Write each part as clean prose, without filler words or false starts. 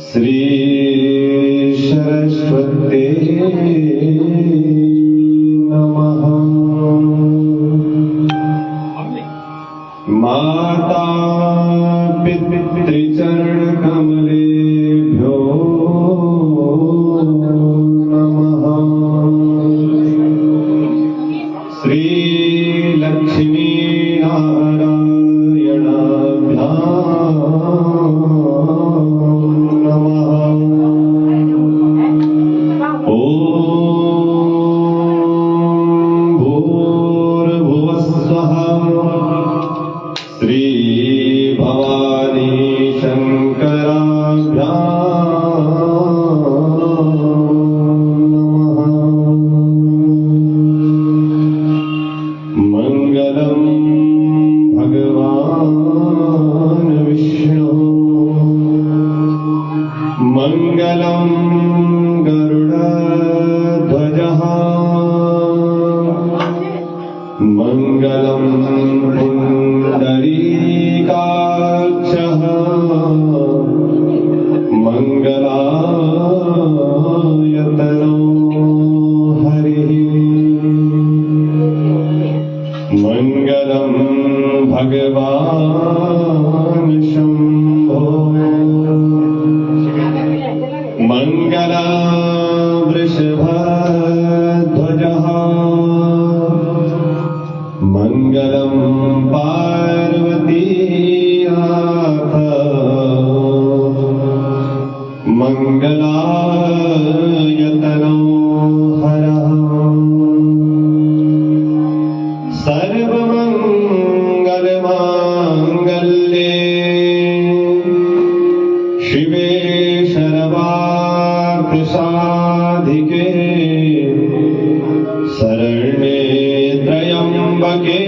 श्री सरस्वती नमः। माता पितृचरण कमलेभ्यो नमः। श्री लक्ष्मी नारायणाभ्यां नमः। ॐ भूर्भुवस्सुवः श्री भवानी शंकराभ्यां नमः। मंगलम भगवान विष्णु मंगलम गरुड़ध्वजः मंगलम पुंडरीकाक्षः मंगलायतनो हरिः। मंगलम भगवान शंभो मंगला वृषभध्वजः मंगलम पार्वतीनाथ मंगलायतनो हरः। सर्वमंगलमांगल्ये शिवे सर्वार्थसाधिके शरण्ये त्र्यंबके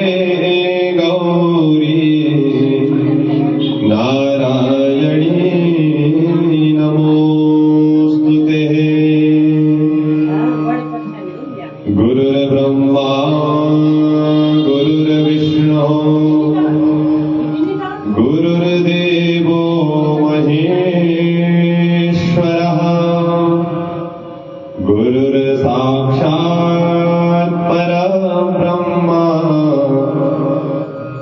गौरी नारायणी नमोस्तुते। गुरुर्ब्रह्मा गुरुर्विष्णु गुरुर्देवो महेश्वरः गुरुर्साक्षात् परब्रह्म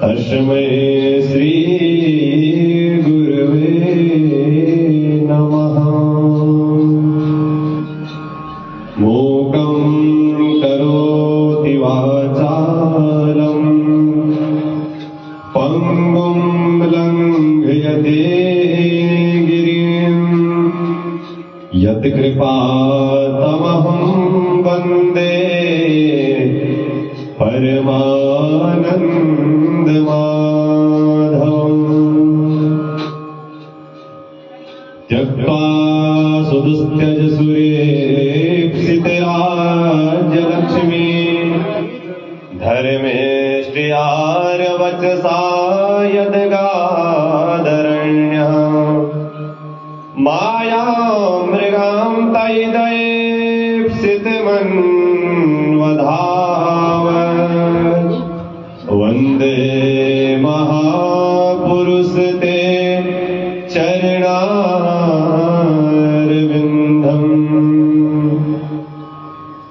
तस्मै श्री गुरुवे नमः। मूकं करोति वाचालं पंगुं लंघयते गिरिं यत्कृपातमहं वन्दे परमानन्दमाधवम्। त्यक्त्वा सुदुस्त्यजसुरेप्सितराज्यलक्ष्मी धर्मेष्ट्यार्वचसा यद्गादरण्यः मायामृगां तैदैप्सितमन्वधावत् वन्दे महापुरुष ते चरणारविन्दम्।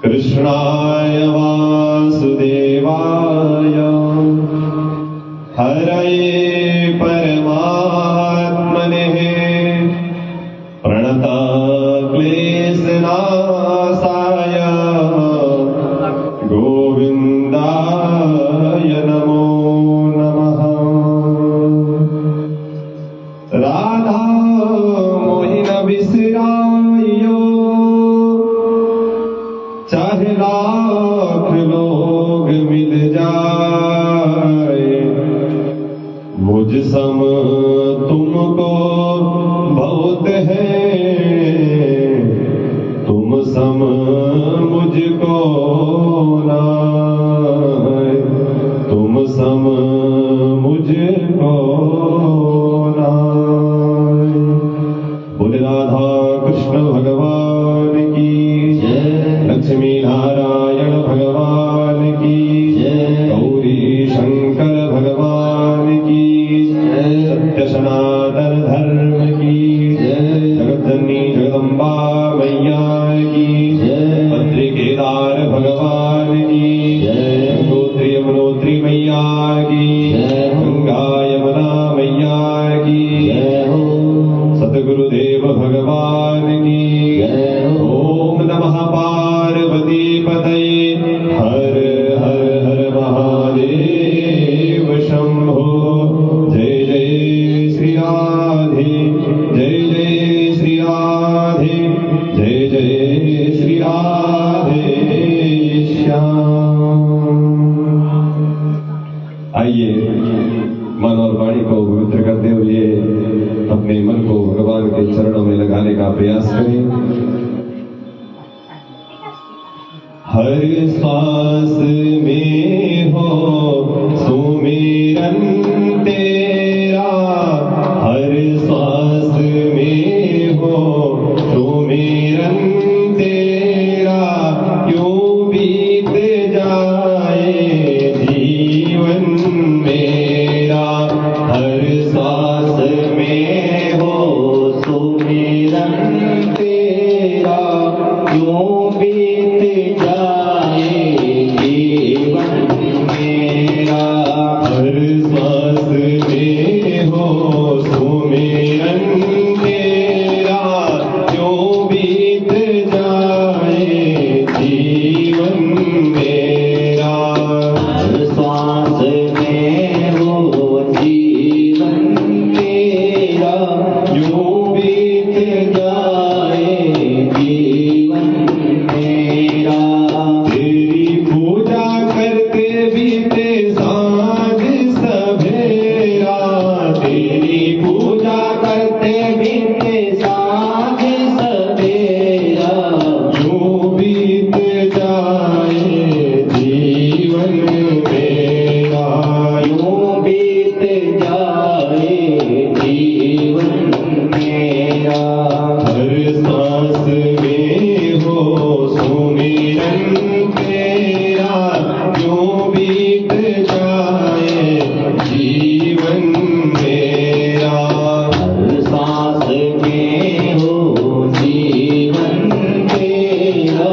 कृष्णाय वासुदेवाय हरये परमात्मने प्रणतक्लेशनाशाय गोविन्दाय नमो नमः। राधा गुरुदेव भगवान की ओम नमः पार्वती पतये हर हर हर महादेव शंभो जय जय श्री राधे जय जय श्री राधे जय जय श्री राधे श्याम। आइए मन और वाणी को पवित्र करते हुए अपने मन को भगवान के चरणों में लगाने का प्रयास करें। हर श्वास में हो सुमिरन तेरा, हर श्वास में हो सुमिरन तेरा, यूं बीत जाए जीवन मेरा। हर श्वास में हो सुमिरन तेरा, यूं बीत जाए जीवन मेरा। हर श्वास में हो सुमिरन तेरा, यूं बीत जाए जीवन मेरा। हर श्वास में हो जीवन मेरा, यूं बीत जाए जीवन मेरा। तेरी पूजा करते बीते सांझ सवेरा, तेरी पूजा करते बीते सांझ सवेरा, यूं बीत जाए जीवन मेरा, यूं बीत जाए जीवन मेरा। हर सांस में हो सुमिरन तेरा, यूं बीत जाए जीवन मेरा। हर सांस में हो जीवन तेरा,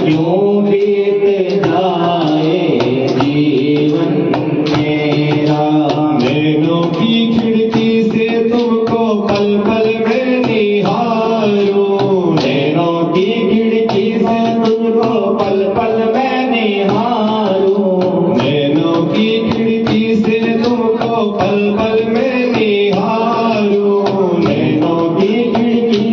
यूं बीत जाए जीवन मेरा। नैनों की खिड़की से तुमको पल पल में निहारूं, नैनों की खिड़की से तुमको पल पल में निहारूं, नैनों की खिड़की से तुमको पल पल में निहारूं, नैनों की खिड़की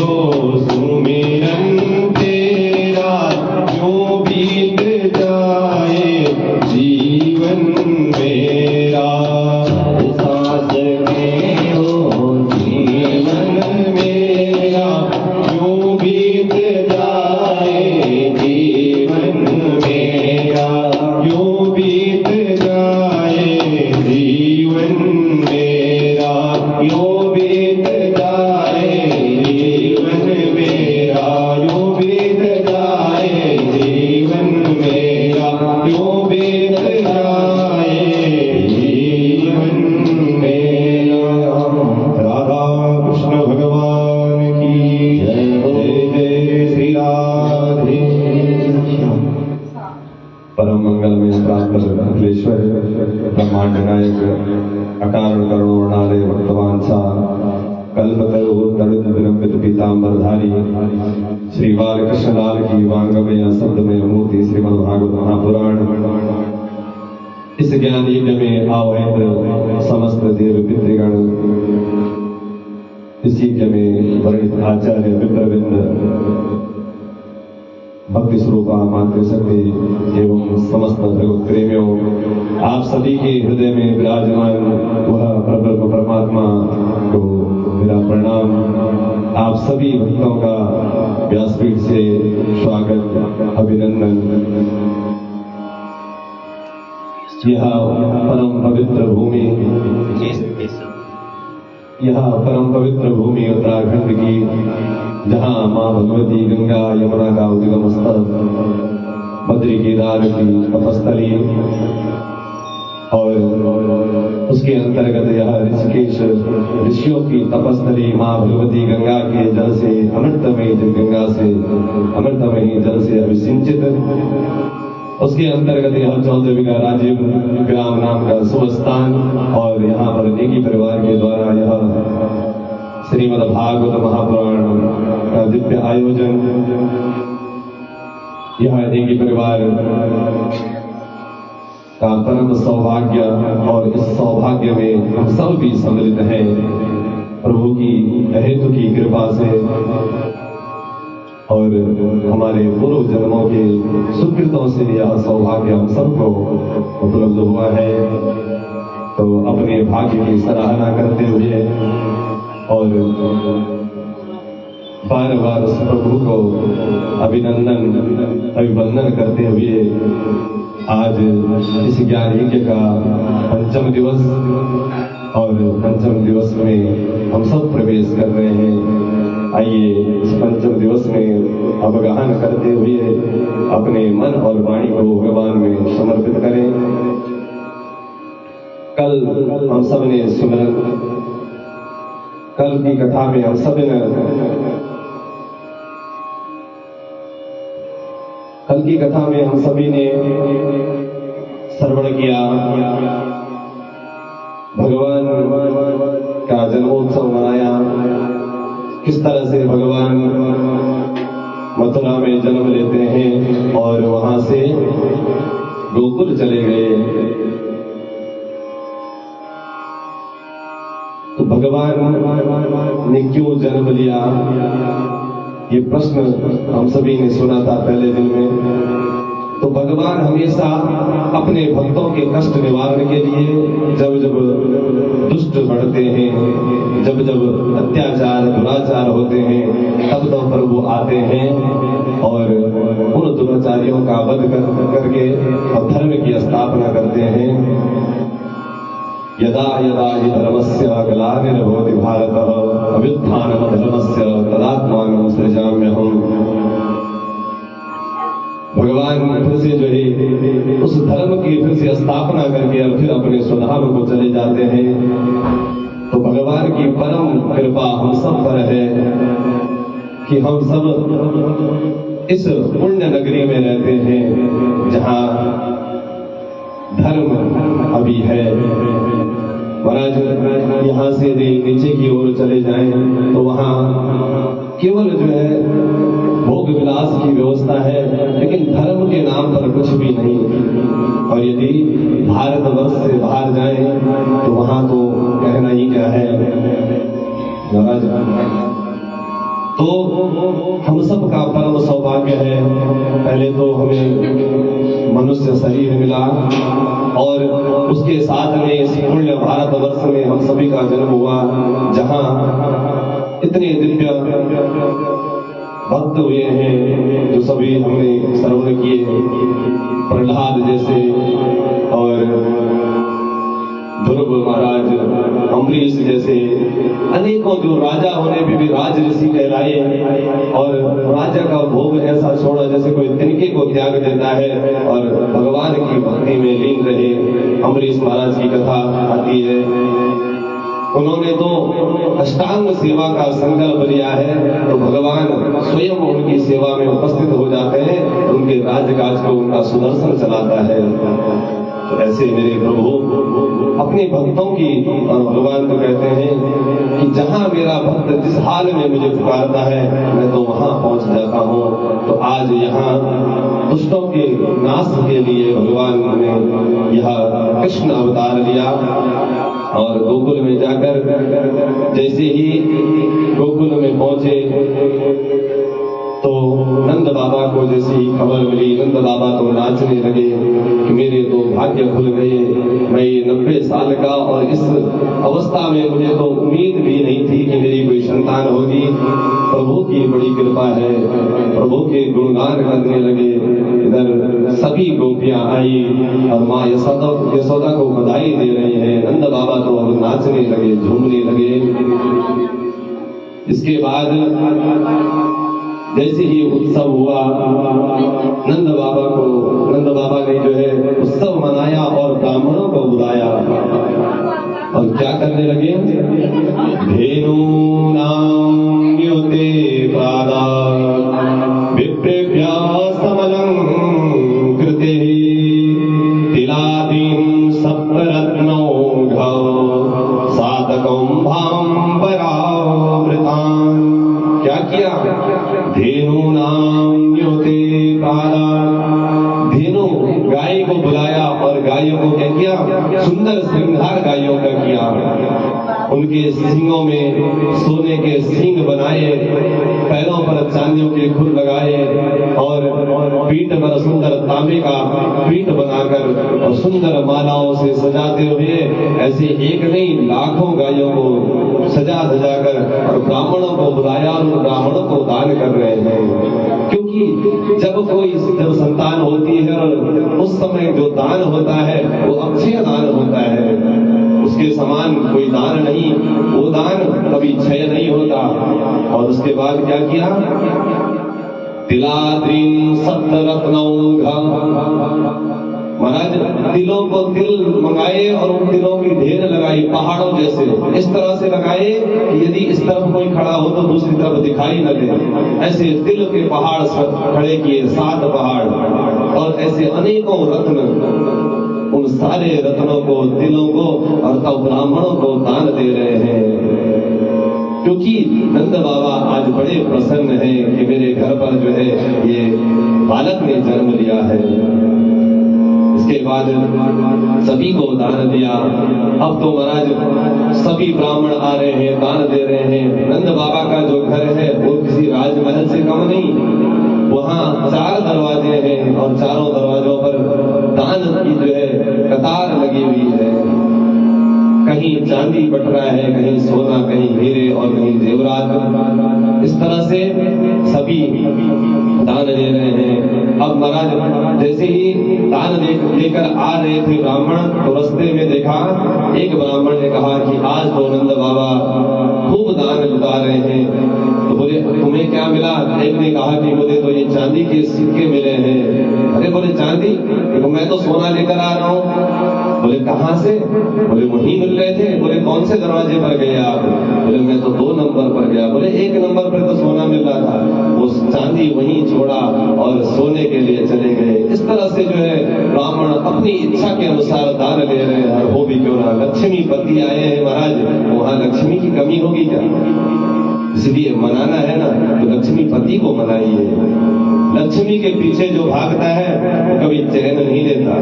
हो सुमिरन तेरा, यूं बीत जाए जीवन मेरा। सांस में हो जीवन मेरा, यूं बीत जाए जीवन मेरा, यूं बीत जाए जीवन मेरा, यूं बीत जाए जीवन मेरा, यूं बीत जाए जीवन मेरा, यूं बीत जाए जीवन मेरा। राधा कृष्ण भगवान की जय। जय श्री राधे श्याम। परम मंगल में प्राप्त अखिलेश्वर ब्रह्मांड नायक अकारण करुणालय भक्तवान सा कल्पतरु तड़ित विलंबित पीतांबरधारी श्री बालकृष्ण लाल की वांगमय शब्दमय मूर्ति श्रीमद् भागवत महापुराण। इस ज्ञान यज्ञ में आवाहित समस्त देव पितृगण, इस यज्ञ में वर्णित आचार्य विप्रविंद, भक्ति स्वरूपा मातृशक्ति एवं समस्त भगवत प्रेमियों, आप सभी के हृदय में विराजमान वह परब्रह्म परमात्मा को मेरा प्रणाम। आप सभी भक्तों का व्यासपीठ से स्वागत, अभिनंदन। यह परम पवित्र भूमि, यह परम पवित्र भूमि उत्तराखंड की, जहाँ माँ भगवती गंगा यमुना का उद्गम स्थल, बद्री केदार की तपस्थली और उसके अंतर्गत यह ऋषिकेश ऋषियों की तपस्थली, माँ भगवती गंगा के जल से अमृतमयी गंगा से अमृतमयी जल से अभिसिंचित। उसके अंतर्गत यह 14 बीघा राजीव ग्राम नाम का सुस्थान और यहाँ पर नेगी परिवार के द्वारा यह श्रीमद् भागवत महापुराण का दिव्य आयोजन। यह नेगी परिवार का परम सौभाग्य और इस सौभाग्य में हम सब भी सम्मिलित हैं प्रभु की हेतु की कृपा से और हमारे पूर्व जन्मों के सुकृतों से यह सौभाग्य हम सबको उपलब्ध हुआ है। तो अपने भाग्य की सराहना करते हुए और बार बार उस प्रभु को अभिवंदन करते हुए आज इस ज्ञान यज्ञ का पंचम दिवस और पंचम दिवस में हम सब प्रवेश कर रहे हैं। आइए इस पंचम दिवस में अवगाहन करते हुए अपने मन और वाणी को भगवान में समर्पित करें। कल हम सब ने सुना, कल की कथा में हम सब ने कल की कथा में हम सभी ने श्रवण किया भगवान का जन्मोत्सव मनाया, किस तरह से भगवान मथुरा में जन्म लेते हैं और वहां से गोकुल चले गए। तो भगवान ने क्यों जन्म लिया, ये प्रश्न हम सभी ने सुना था पहले दिन में। तो भगवान हमेशा अपने भक्तों के कष्ट निवारण के लिए जब जब दुष्ट बढ़ते हैं, जब जब अत्याचार दुराचार होते हैं, तब तब प्रभु आते हैं और उन दुराचारियों का वध करके और धर्म की स्थापना करते हैं। यदा यदा हि धर्मस्य ग्लानिर्भवति भारतः अभ्युत्थानमधर्मस्य तदात्मानं सृजाम्यहम्। भगवान फिर से जो है उस धर्म की फिर से स्थापना करके और फिर अपने स्वधाम को चले जाते हैं। तो भगवान की परम कृपा हम सब पर है कि हम सब इस पुण्य नगरी में रहते हैं जहाँ धर्म अभी है। महाराज यहाँ से यदि नीचे की ओर चले जाएं तो वहाँ केवल जो है भोग विलास की व्यवस्था है, लेकिन धर्म के नाम पर कुछ भी नहीं। और यदि भारतवर्ष से बाहर जाएं तो वहाँ तो कहना ही क्या है। महाराज तो हम सब का परम सौभाग्य है, पहले तो हमें मनुष्य शरीर मिला और उसके साथ में इस पुण्य भारतवर्ष में हम सभी का जन्म हुआ, जहां इतने दिव्य भक्त हुए हैं जो सभी हमने श्रवण किए, प्रहलाद जैसे और ध्रुव महाराज, अम्बरीश जैसे अनेकों जो राजा होने पे भी राज ऋषि कहलाए और राजा का भोग ऐसा छोड़ा जैसे कोई तिनके को त्याग देता है और भगवान की भक्ति में लीन रहे। अम्बरीश महाराज की कथा आती है, उन्होंने तो अष्टांग सेवा का संकल्प लिया है, तो भगवान स्वयं उनकी सेवा में उपस्थित हो जाते हैं, तो उनके राजकाज को उनका सुदर्शन चलाता है। तो ऐसे मेरे प्रभु अपने भक्तों की, और भगवान तो कहते हैं कि जहां मेरा भक्त जिस हाल में मुझे पुकारता है मैं तो वहां पहुंच जाता हूं। तो आज यहाँ दुष्टों के नाश के लिए भगवान ने यह कृष्ण अवतार लिया और गोकुल में जाकर जैसे ही गोकुल में पहुंचे तो नंद बाबा को जैसी खबर मिली, नंद बाबा तो नाचने लगे कि मेरे तो भाग्य खुल गए, मैं 90 साल का और इस अवस्था में मुझे तो उम्मीद भी नहीं थी कि मेरी कोई संतान होगी। प्रभु की बड़ी कृपा है, प्रभु के गुणगान करने लगे। इधर सभी गोपियां आई और माँ यशोदा को बधाई दे रही है, नंद बाबा तो अब नाचने लगे, झूमने लगे। इसके बाद जैसे ही उत्सव हुआ, नंद बाबा ने जो है उत्सव मनाया और ब्राह्मणों को बुलाया और क्या करने लगे, धेनूनां युते पादा विप्रेभ्यः समलंकृते तिलादीन् सप्तरत्नौघौ सातकौंभां परावृतान्। क्या किया, धेनूनां युते पादा, धेनु गाय को बुलाया और गायों को क्या किया, सुंदर श्रृंगार गायों का किया। उनके सींगों में सोने के सींग बनाए, पैरों पर चांदियों के खुर लगाए और पीठ पर सुंदर तांबे का पीठ बनाकर और सुंदर मालाओं से सजाते हुए ऐसे एक नहीं लाखों गायों को सजा कर और ब्राह्मणों को बुलाया और ब्राह्मणों को दान कर रहे हैं। क्योंकि जब संतान होती है और उस समय जो दान होता है वो अक्षय दान होता है, उसके समान कोई दान नहीं, वो दान कभी क्षय नहीं होता। और उसके बाद क्या किया, तिलाद्रीन सप्तरत्नौघा, महाराज तिलों को तिल मंगाए और उन तिलों की ढेर लगाई पहाड़ों जैसे, इस तरह से लगाए कि यदि इस तरफ कोई खड़ा हो तो दूसरी तरफ दिखाई न दे। ऐसे तिल के पहाड़ खड़े किए, 7 पहाड़, और ऐसे अनेकों रत्न, उन सारे रत्नों को, तिलों को और तब ब्राह्मणों को दान दे रहे हैं। क्योंकि नंद बाबा आज बड़े प्रसन्न हैं कि मेरे घर पर जो है ये बालक ने जन्म लिया है। इसके बाद सभी को दान दिया। अब तो महाराज सभी ब्राह्मण आ रहे हैं, दान दे रहे हैं। नंद बाबा का जो घर है वो किसी राजमहल से कम नहीं, वहाँ 4 दरवाजे हैं और चारों दरवाजों पर दान की जो है कतार लगी हुई है। कहीं चांदी बट रहा है, कहीं सोना, कहीं हीरे और कहीं जेवरात। इस तरह से सभी दान दे रहे हैं। अब महाराज जैसे ही दान लेकर आ रहे थे ब्राह्मण, तो रास्ते में देखा एक ब्राह्मण ने कहा कि आज तो नंद बाबा खूब दान लुटा रहे हैं। तो बोले तुम्हें क्या मिला? एक ने कहा कि मुझे तो ये चांदी के सिक्के मिले हैं। अरे बोले चांदी? तो मैं तो सोना लेकर आ रहा हूँ। बोले कहाँ से? बोले वहीं मिल रहे थे। बोले कौन से दरवाजे पर गए आप? बोले मैं तो 2 नंबर पर गया। बोले 1 नंबर पर तो सोना मिल रहा था, वो चांदी वहीं छोड़ा और सोने के लिए चले गए। इस तरह से जो है ब्राह्मण अपनी इच्छा के अनुसार दान ले रहे हैं। हो भी क्यों ना, लक्ष्मी पति आए हैं महाराज, वहाँ लक्ष्मी की कमी होगी क्या? इसलिए मनाना है ना तो लक्ष्मी पति को मनाइए। लक्ष्मी के पीछे जो भागता है वो कभी चैन नहीं लेता,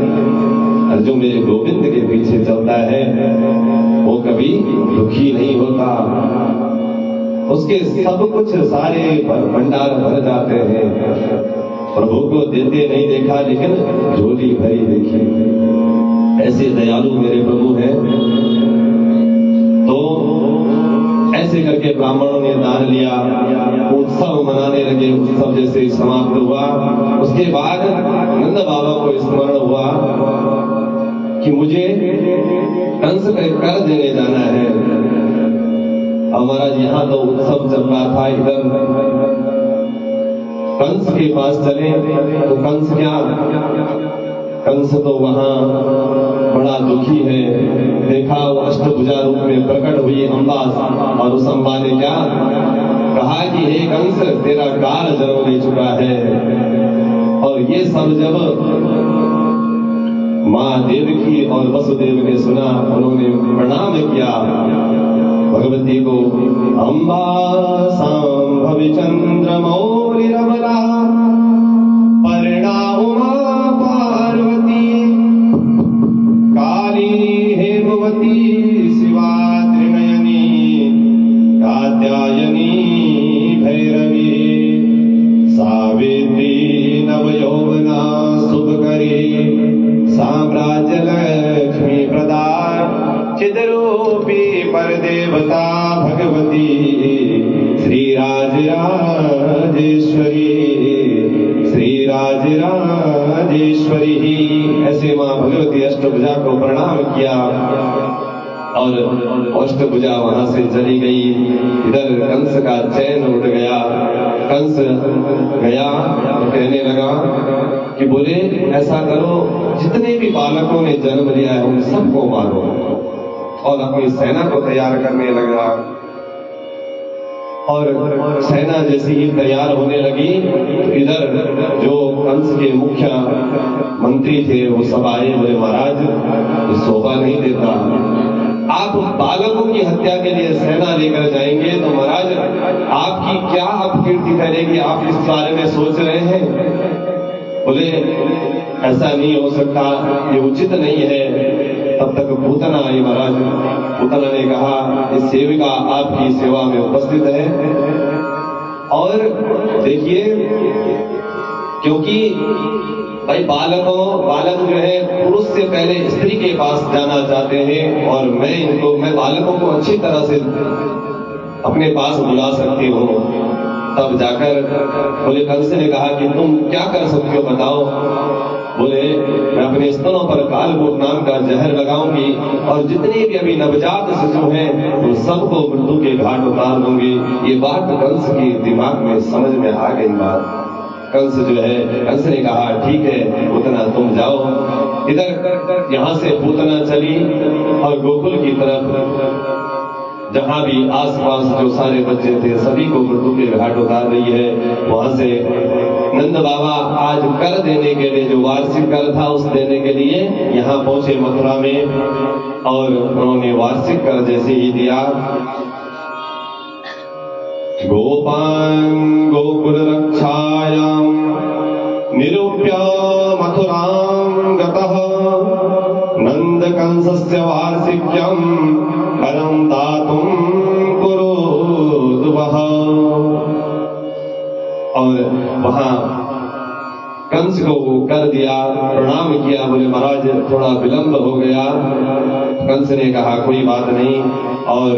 और जो मेरे गोविंद के पीछे चलता है वो कभी दुखी नहीं होता। उसके सब कुछ सारे भंडार भर जाते हैं। प्रभु को देते नहीं देखा, लेकिन झोली भरी देखी। ऐसे दयालु मेरे प्रभु हैं। तो ऐसे करके ब्राह्मणों ने दान लिया, उत्सव मनाने लगे। उत्सव जैसे ही समाप्त हुआ, उसके बाद नंद बाबा को स्मरण हुआ कि मुझे कंस पे कर देने जाना है। और महाराज यहाँ तो उत्सव चल रहा था, इधर कंस के पास चले तो कंस क्या, कंस तो वहां बड़ा दुखी है। देखा वो अष्टभुजा रूप में प्रकट हुई अम्बा, और उस अम्बा ने क्या कहा कि हे कंस, तेरा काल जन्म ले चुका है। और ये सब जब माँ देवकी और वसुदेव ने सुना, उन्होंने प्रणाम किया भगवती को। अम्बा सांभवि चंद्र मौलिरबला पर्णा उमा पार्वती काली हेमवती शिवा त्रिनयनी कात्यायनी भैरवी सावित्री नवयौवना शुभकरी साम्राज्य लक्ष्मी प्रदा चिद्रूपी परदेवता भगवती श्री राजराजेश्वरी। ऐसे माँ भगवती अष्टभुजा को प्रणाम किया और अष्टभुजा वहां से चली गई। इधर कंस का चैन उड़ गया। कंस गया तो कहने लगा कि बोले ऐसा करो, जितने भी बालकों ने जन्म लिया है उन सबको मारो, और अपनी सेना को तैयार करने लगा। और सेना जैसी ही तैयार होने लगी, इधर जो कंस के मुख्य मंत्री थे वो सब आए। बोले महाराज, ये शोभा नहीं देता, आप बालकों की हत्या के लिए सेना लेकर जाएंगे तो महाराज आपकी क्या अपकीर्ति करेगी, आप इस बारे में सोच रहे हैं? बोले ऐसा नहीं हो सकता, ये उचित नहीं है। तब तक पूतना आई महाराज। पूतना ने कहा, इस सेविका आपकी सेवा में उपस्थित है। और देखिए, क्योंकि भाई बालक जो है पुरुष से पहले स्त्री के पास जाना चाहते हैं, और मैं बालकों को अच्छी तरह से अपने पास बुला सकती हूँ। तब जाकर बोले, कंस ने कहा कि तुम क्या कर सकते हो बताओ। बोले मैं अपने स्तनों पर कालकूट नाम का जहर लगाऊंगी, और जितने भी अभी नवजात शिशु हैं उन सबको मृत्यु के घाट उतार दूंगी। ये बात कंस के दिमाग में समझ में आ गई बात। कंस जो है, कंस ने कहा ठीक है पूतना तुम जाओ। इधर यहाँ से पूतना चली और गोकुल की तरफ जहाँ भी आसपास जो सारे बच्चे थे सभी को मृत्यु के घाट उतार रही है। वहां से नंद बाबा आज कर देने के लिए, जो वार्षिक कर था उस देने के लिए यहाँ पहुंचे मथुरा में, और उन्होंने वार्षिक कर जैसे ही दिया। गोपान गोकुल रक्षायां निरूप्य मथुरां गतः नंद कंसस्य वार्षिक्यं करं दातुं कुरुद्वः। और वहां कंस को कर दिया, प्रणाम किया। बोले महाराज थोड़ा विलंब हो गया। कंस ने कहा कोई बात नहीं। और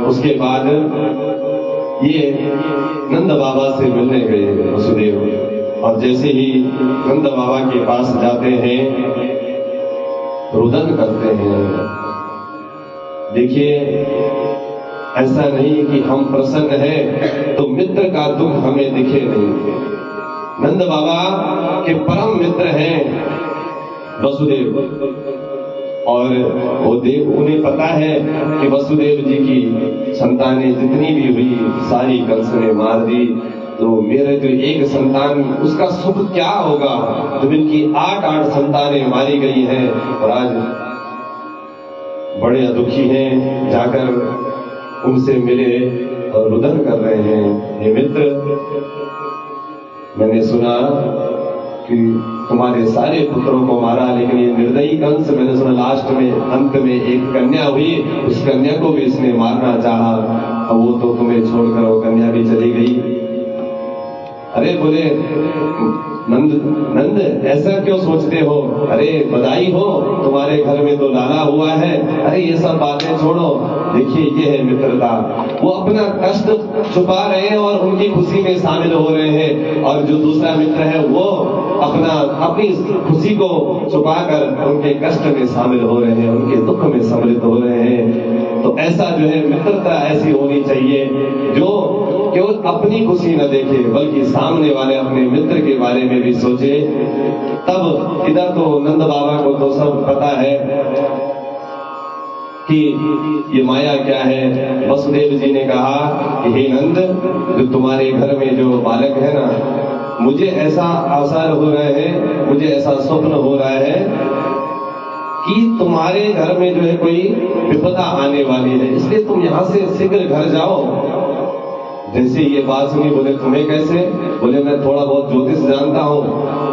उसके बाद ये नंद बाबा से मिलने गए वसुदेव, और जैसे ही नंद बाबा के पास जाते हैं रुदन करते हैं। देखिए, ऐसा नहीं कि हम प्रसन्न हैं तो मित्र का दुख हमें दिखे नहीं। नंद बाबा के परम मित्र हैं वसुदेव, और वो उन्हें पता है कि वसुदेव जी की संतानें जितनी भी हुई सारी कंस ने मार दी, तो मेरे जो एक संतान उसका सुख क्या होगा जब इनकी 8 संतानें मारी गई हैं। और आज बड़े दुखी हैं। जाकर उनसे मिले और रुदन कर रहे हैं, हे मित्र, मैंने सुना कि तुम्हारे सारे पुत्रों को मारा, लेकिन ये निर्दयी कंस, मैंने सुना लास्ट में अंत में एक कन्या हुई, उस कन्या को भी इसने मारना चाहा। अब वो तो तुम्हें छोड़कर वो कन्या भी चली गई। अरे बोले नंद नंद ऐसा क्यों सोचते हो? अरे बधाई हो, तुम्हारे घर में तो लाला हुआ है। अरे ये सब बातें छोड़ो, देखिए ये है मित्रता। वो अपना कष्ट छुपा रहे हैं और उनकी खुशी में शामिल हो रहे हैं, और जो दूसरा मित्र है वो अपनी खुशी को छुपाकर उनके कष्ट में शामिल हो रहे हैं, उनके दुख में सम्मिलित हो रहे हैं। तो ऐसा जो है मित्रता ऐसी होनी चाहिए जो केवल अपनी खुशी न देखे बल्कि सामने वाले अपने मित्र के बारे में भी सोचे। तब इधर तो नंद बाबा को तो सब पता है कि ये माया क्या है। वसुदेव जी ने कहा कि हे नंद, जो तुम्हारे घर में जो बालक है ना, मुझे ऐसा आसार हो रहा है, मुझे ऐसा स्वप्न हो रहा है कि तुम्हारे घर में जो है कोई विपदा आने वाली है, इसलिए तुम यहाँ से शीघ्र घर जाओ। जैसे ये बात सुनी, बोले तुम्हें कैसे? बोले मैं थोड़ा बहुत ज्योतिष जानता हूँ,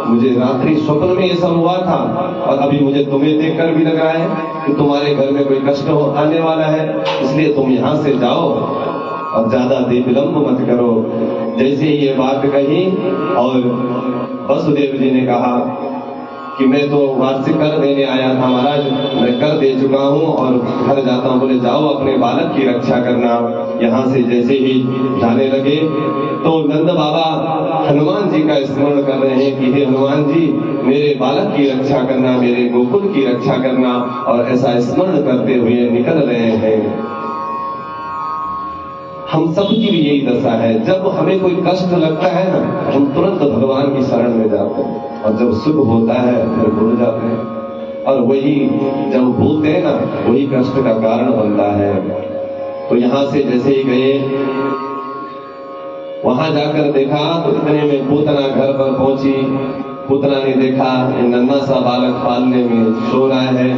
मुझे रात्रि स्वप्न में ये सब हुआ था, और अभी मुझे तुम्हें देखकर भी लग रहा है कि तुम्हारे घर में कोई कष्ट आने वाला है, इसलिए तुम यहाँ से जाओ और ज्यादा विलंब मत करो। जैसे ये बात कही और वसुदेव जी ने कहा कि मैं तो वार्षिक कर देने आया था महाराज, मैं कर दे चुका हूँ और घर जाता हूँ। बोले जाओ अपने बालक की रक्षा करना। यहाँ से जैसे ही जाने लगे तो नंद बाबा हनुमान जी का स्मरण कर रहे हैं कि हे हनुमान जी, मेरे बालक की रक्षा करना, मेरे गोकुल की रक्षा करना, और ऐसा स्मरण करते हुए निकल रहे हैं। हम सबकी भी यही दशा है, जब हमें कोई कष्ट लगता है ना, हम तुरंत भगवान की शरण में जाते हैं, और जब सुख होता है फिर भूल जाते हैं, और वही जब भूलते हैं ना, वही कष्ट का कारण बनता है। तो यहाँ से जैसे ही गए, वहां जाकर देखा तो इतने में पूतना घर पर पहुंची। पूतना ने देखा नन्हा सा बालक पालने में सो रहा है,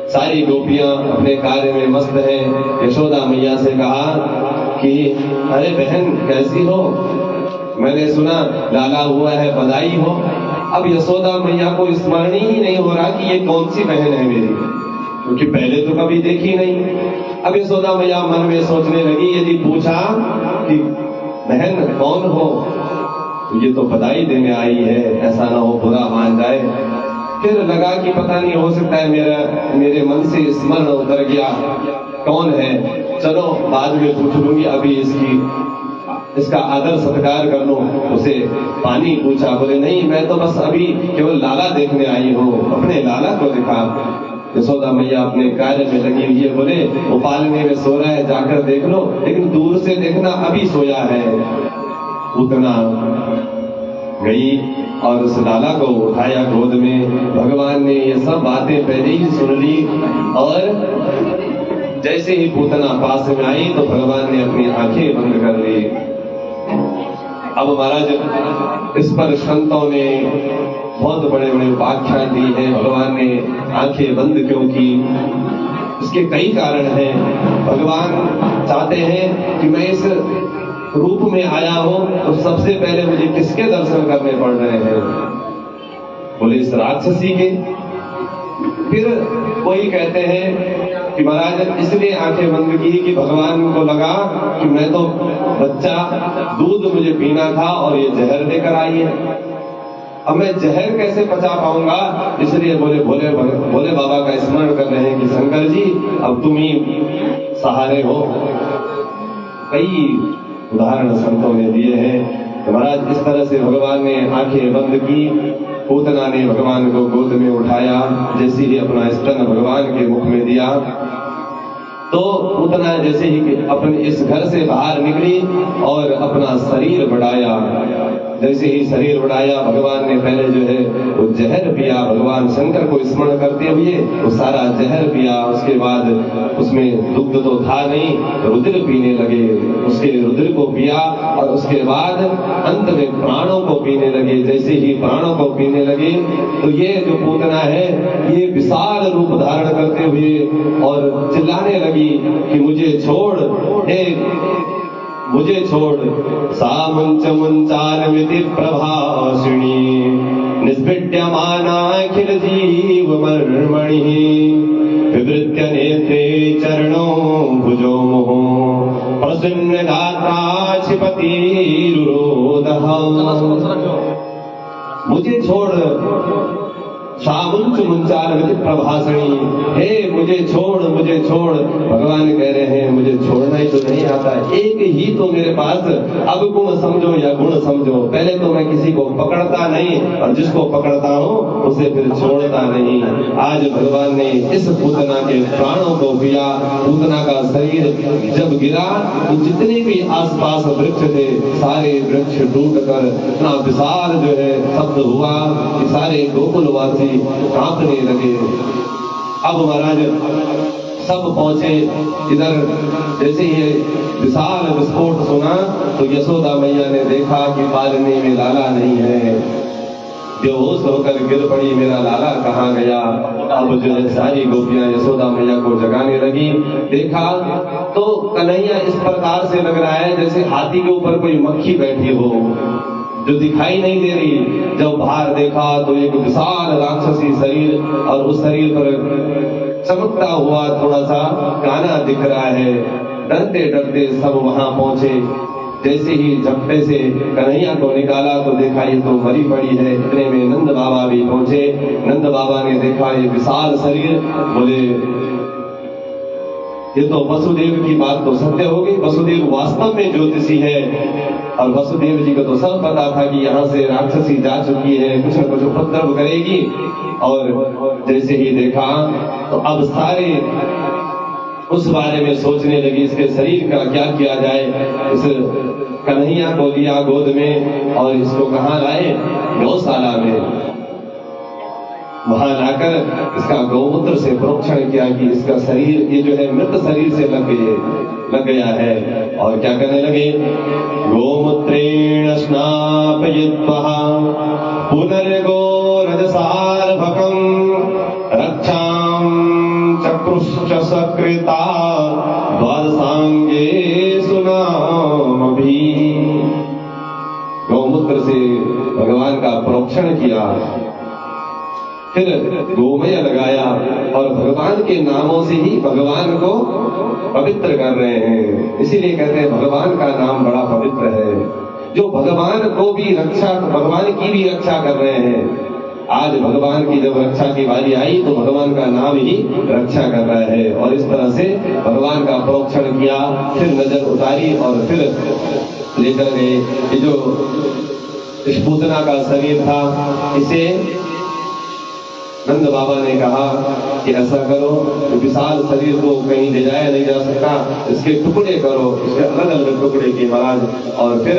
सारी गोपियां अपने कार्य में मस्त हैं। यशोदा मैया से कहा कि अरे बहन कैसी हो, मैंने सुना लाला हुआ है, बधाई हो। अब यशोदा मैया को स्मरण ही नहीं हो रहा कि ये कौन सी बहन है मेरी, क्योंकि पहले तो कभी देखी नहीं। अब यशोदा मैया मन में सोचने लगी, यदि पूछा कि बहन कौन हो, तो ये तो बधाई देने आई है, ऐसा ना हो बुरा मान जाए। फिर लगा कि पता नहीं, हो सकता है मेरे मन से स्मरण उतर गया कौन है, चलो बाद में पूछ लूंगी, अभी इसका आदर सत्कार कर लो। उसे पानी पूछा, बोले नहीं मैं तो बस अभी केवल लाला देखने आई हूँ, अपने लाला को दिखा। यशोदा मैया अपने कार्य में लगी हुई है, बोले वो पालने में सो रहा है, जाकर देख लो, लेकिन दूर से देखना, अभी सोया है। उतना गई और उस लाला को उठाया गोद में। भगवान ने ये सब बातें पहले ही सुन ली, और जैसे ही पूतना पास में आई तो भगवान ने अपनी आंखें बंद कर ली। अब महाराज इस पर संतों ने बहुत बड़े बड़े व्याख्यान दी हैं। भगवान ने आंखें बंद क्यों की, इसके कई कारण हैं। भगवान चाहते हैं कि मैं इस रूप में आया हूं, तो सबसे पहले मुझे किसके दर्शन करने पड़ रहे हैं? बोले इस राक्षसी के। फिर कोई कहते हैं कि महाराज इसलिए आंखें बंद की कि भगवान को लगा कि मैं तो बच्चा, दूध मुझे पीना था और ये जहर लेकर आई है, अब मैं जहर कैसे पचा पाऊंगा? इसलिए भोले बाबा का स्मरण कर रहे हैं कि शंकर जी अब तुम ही सहारे हो। कई उदाहरण संतों ने दिए हैं। तो महाराज इस तरह से भगवान ने आंखें बंद की, पूतना ने भगवान को गोद में उठाया, जैसे ही अपना स्तन भगवान के मुख में दिया तो पूतना जैसे ही अपने इस घर से बाहर निकली और अपना शरीर बढ़ाया। जैसे ही शरीर बढ़ाया, भगवान ने पहले जो है वो जहर पिया, भगवान शंकर को स्मरण करते हुए वो सारा जहर पिया। उसके बाद उसमें दुग्ध तो था नहीं, रुद्र पीने लगे, उसके रुद्र को पिया और उसके बाद अंत में प्राणों को पीने लगे। जैसे ही प्राणों को पीने लगे तो ये जो पूतना है ये विशाल रूप धारण करते हुए और चिल्लाने लगी कि मुझे छोड़, मुझे छोड़। सा मुंच मुंचालमिति प्रभाषिणी निस्पृट्यमानाखिल जीव मर्मणि विवृत्य नेत्रे चरणों भुजो मोह प्रसन्नगात्रा क्षिपतिरुरोदः। मुझे छोड़ सामुंच मुंचाल प्रभाषणी, हे मुझे छोड़ मुझे छोड़। भगवान कह रहे हैं मुझे छोड़ना ही तो नहीं आता, एक ही तो मेरे पास अब गुण समझो या गुण समझो। पहले तो मैं किसी को पकड़ता नहीं और जिसको पकड़ता हूँ उसे फिर छोड़ता नहीं। आज भगवान ने इस पूतना के प्राणों को दिया। पूतना का शरीर जब गिरा तो जितने भी आसपास वृक्ष थे सारे वृक्ष टूटकर इतना विशाल जो है शब्द हुआ कि सारे गोकुलवासी कांपने लगे। अब महाराज सब पहुंचे इधर। जैसे ये विशाल विस्फोट सुना तो यशोदा मैया ने देखा कि पालने में लाला नहीं है। बेहोश होकर गिर पड़ी, मेरा लाला कहाँ गया। अब जो है सारी गोपियां यशोदा मैया को जगाने लगी। देखा तो कन्हैया इस प्रकार से लग रहा है जैसे हाथी के ऊपर कोई मक्खी बैठी हो जो दिखाई नहीं दे रही। जब बाहर देखा तो एक विशाल राक्षसी शरीर और उस शरीर पर चमकता हुआ थोड़ा सा काना दिख रहा है। डरते डरते सब वहां पहुंचे। जैसे ही झपटे से कन्हैया को निकाला तो देखा ये तो मरी पड़ी है। इतने में नंद बाबा भी पहुंचे। नंद बाबा ने देखा ये विशाल शरीर, बोले ये तो वसुदेव की बात तो सत्य होगी। वसुदेव वास्तव में ज्योतिषी है और वसुदेव जी को तो सब पता था कि यहाँ से राक्षसी जा चुकी है, कुछ न कुछ उपद्रव करेगी। और जैसे ही देखा तो अब सारे उस बारे में सोचने लगी इसके शरीर का क्या किया जाए। इस कन्हैया को लिया गोद में और इसको कहाँ लाए, गौशाला में। वहां लाकर इसका गौमूत्र से प्रोक्षण किया कि इसका शरीर ये जो है मृत शरीर से लग गया है। और क्या करने लगे, गोमूत्रेण स्नापयित्वा पुनर्गोरजसार्भकं रक्षां चक्रुश्च सकृता द्वादशांगेषु नामभि। गौमूत्र से भगवान का प्रोक्षण किया, फिर गोमय लगाया और भगवान के नामों से ही भगवान को पवित्र कर रहे हैं। इसीलिए कहते हैं भगवान का नाम बड़ा पवित्र है, जो भगवान को भी भगवान की भी रक्षा कर रहे हैं। आज भगवान की जब रक्षा की बारी आई तो भगवान का नाम ही रक्षा कर रहा है। और इस तरह से भगवान का प्रोक्षण किया, फिर नजर उतारी और फिर लेकर गए। ये जो इस पूतना का शरीर था इसे नंद बाबा ने कहा कि ऐसा करो, विशाल शरीर को कहीं ले जाया नहीं जा सकता, इसके टुकड़े करो, इसके अलग अलग टुकड़े किए महाराज। और फिर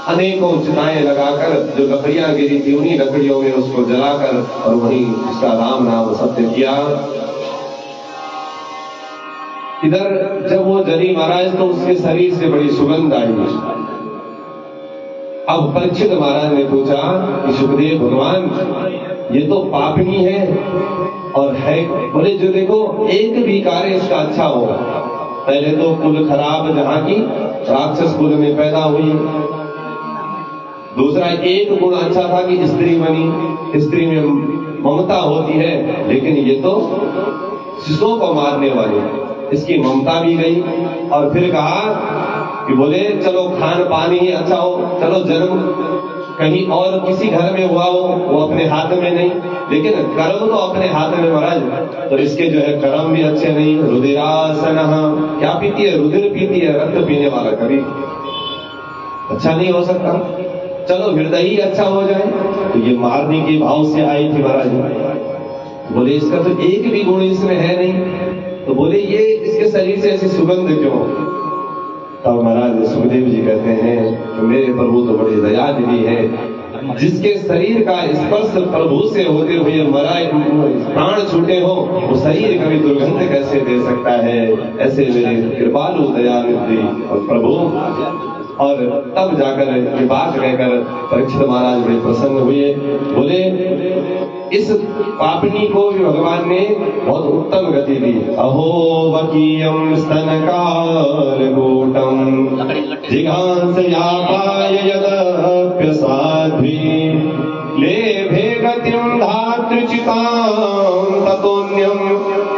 अनेकों चिताएं लगाकर जो लकड़ियां गिरी थी उन्हीं लकड़ियों में उसको जलाकर और वहीं उसका राम नाम सत्य किया। इधर जब वो जली महाराज तो उसके शरीर से बड़ी सुगंध आई। अब परीक्षित महाराज ने पूछा कि सुखदेव भगवान ये तो पापनी है और है, बोले जो देखो एक भी कार्य इसका अच्छा हो। पहले तो कुल खराब जहाँ की राक्षस कुल में पैदा हुई, दूसरा एक गुण अच्छा था कि स्त्री बनी, स्त्री में ममता होती है, लेकिन ये तो शिशुओं को मारने वाली, इसकी ममता भी गई। और फिर कहा कि बोले चलो खान पान ही अच्छा हो, चलो जन्म कहीं और किसी घर में हुआ हो वो अपने हाथ में नहीं, लेकिन कर्म तो अपने हाथ में महाराज। तो इसके जो है कर्म भी अच्छे नहीं। रुधिरासन क्या पीती है, रुधिर पीती है, रक्त पीने वाला कभी अच्छा नहीं हो सकता। चलो हृदय ही अच्छा हो जाए। तो ये मारने के भाव से आई थी महाराज। बोले इसका तो एक भी गुण इसमें है नहीं, तो बोले ये इसके शरीर से ऐसी सुगंध क्यों। तब महाराज सुखदेव जी कहते हैं कि मेरे प्रभु तो बड़े दयानिधि है, जिसके शरीर का स्पर्श प्रभु से होते हुए प्राण छूटे हो वो शरीर कभी दुर्गंध कैसे दे सकता है। ऐसे मेरे कृपालु दयानिधि और प्रभु। और तब जाकर ये बात कहकर परीक्षित महाराज बड़े प्रसन्न हुए। बोले इस पापनी को भी भगवान ने बहुत उत्तम गति दी। अहो वकीयम स्तनकालगूटम जिघांसयापाय यदप्यसाध्वी लेभे गतिं धातृचितां ततोऽन्यं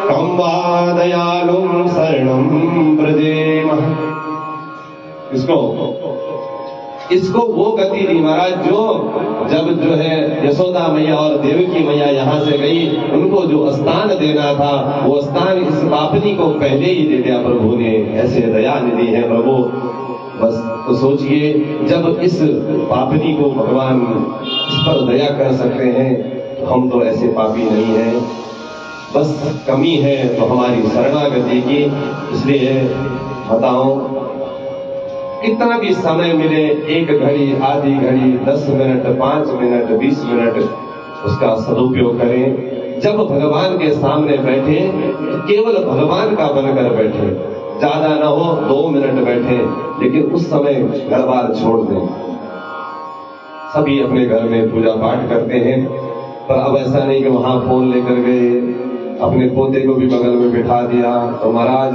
कं वा दयालुं शरणं व्रजेम। इसको वो गति दी महाराज जो जब जो है यशोदा मैया और देवकी मैया यहाँ से गई, उनको जो स्थान देना था वो स्थान इस पापनी को पहले ही दे दिया प्रभु ने। ऐसे दया निधि है प्रभु। बस तो सोचिए, जब इस पापनी को भगवान इस पर दया कर सकते हैं, तो हम तो ऐसे पापी नहीं हैं। बस कमी है तो हमारी शरणागति की। इसलिए बताओ, कितना भी समय मिले, 1 घड़ी, आधी घड़ी, 10 मिनट, 5 मिनट, 20 मिनट, उसका सदुपयोग करें। जब भगवान के सामने बैठे तो केवल भगवान का बनकर बैठे, ज्यादा ना हो 2 मिनट बैठे, लेकिन उस समय घर बार छोड़ दें। सभी अपने घर में पूजा पाठ करते हैं, पर अब ऐसा नहीं कि वहां फोन लेकर गए, अपने पोते को भी बगल में बिठा दिया, तो महाराज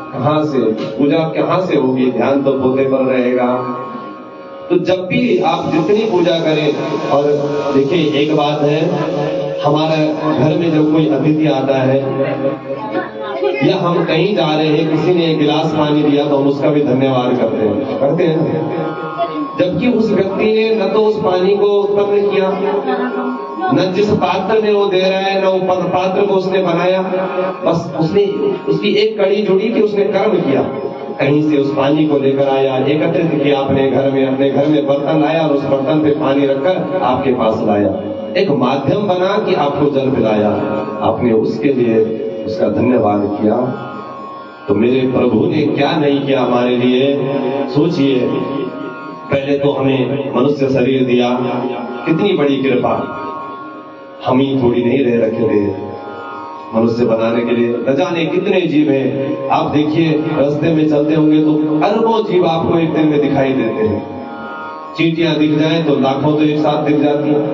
कहां से पूजा कहां से होगी, ध्यान तो पोते पर रहेगा। तो जब भी आप जितनी पूजा करें, और देखिए एक बात है, हमारे घर में जब कोई अतिथि आता है या हम कहीं जा रहे हैं, किसी ने 1 गिलास पानी दिया तो हम उसका भी धन्यवाद करते हैं, जबकि उस व्यक्ति ने न तो उस पानी को उत्पन्न किया, न जिस पात्र में वो दे रहा है, न वो पात्र को उसने बनाया। बस उसने उसकी एक कड़ी जुड़ी कि उसने कर्म किया, कहीं से उस पानी को लेकर आया, एकत्रित किया अपने घर में बर्तन लाया और उस बर्तन पे पानी रखकर आपके पास लाया, एक माध्यम बना कि आपको जल पिलाया, आपने उसके लिए उसका धन्यवाद किया। तो मेरे प्रभु ने क्या नहीं किया हमारे लिए। सोचिए, पहले तो हमें मनुष्य शरीर दिया, कितनी बड़ी कृपा, हम ही थोड़ी नहीं रह रखे थे मनुष्य बनाने के लिए, न जाने कितने जीव हैं। आप देखिए, रास्ते में चलते होंगे तो अरबों जीव आपको एक दिन में दिखाई देते हैं। चींटियां दिख जाएं तो लाखों तो एक साथ दिख जाती हैं,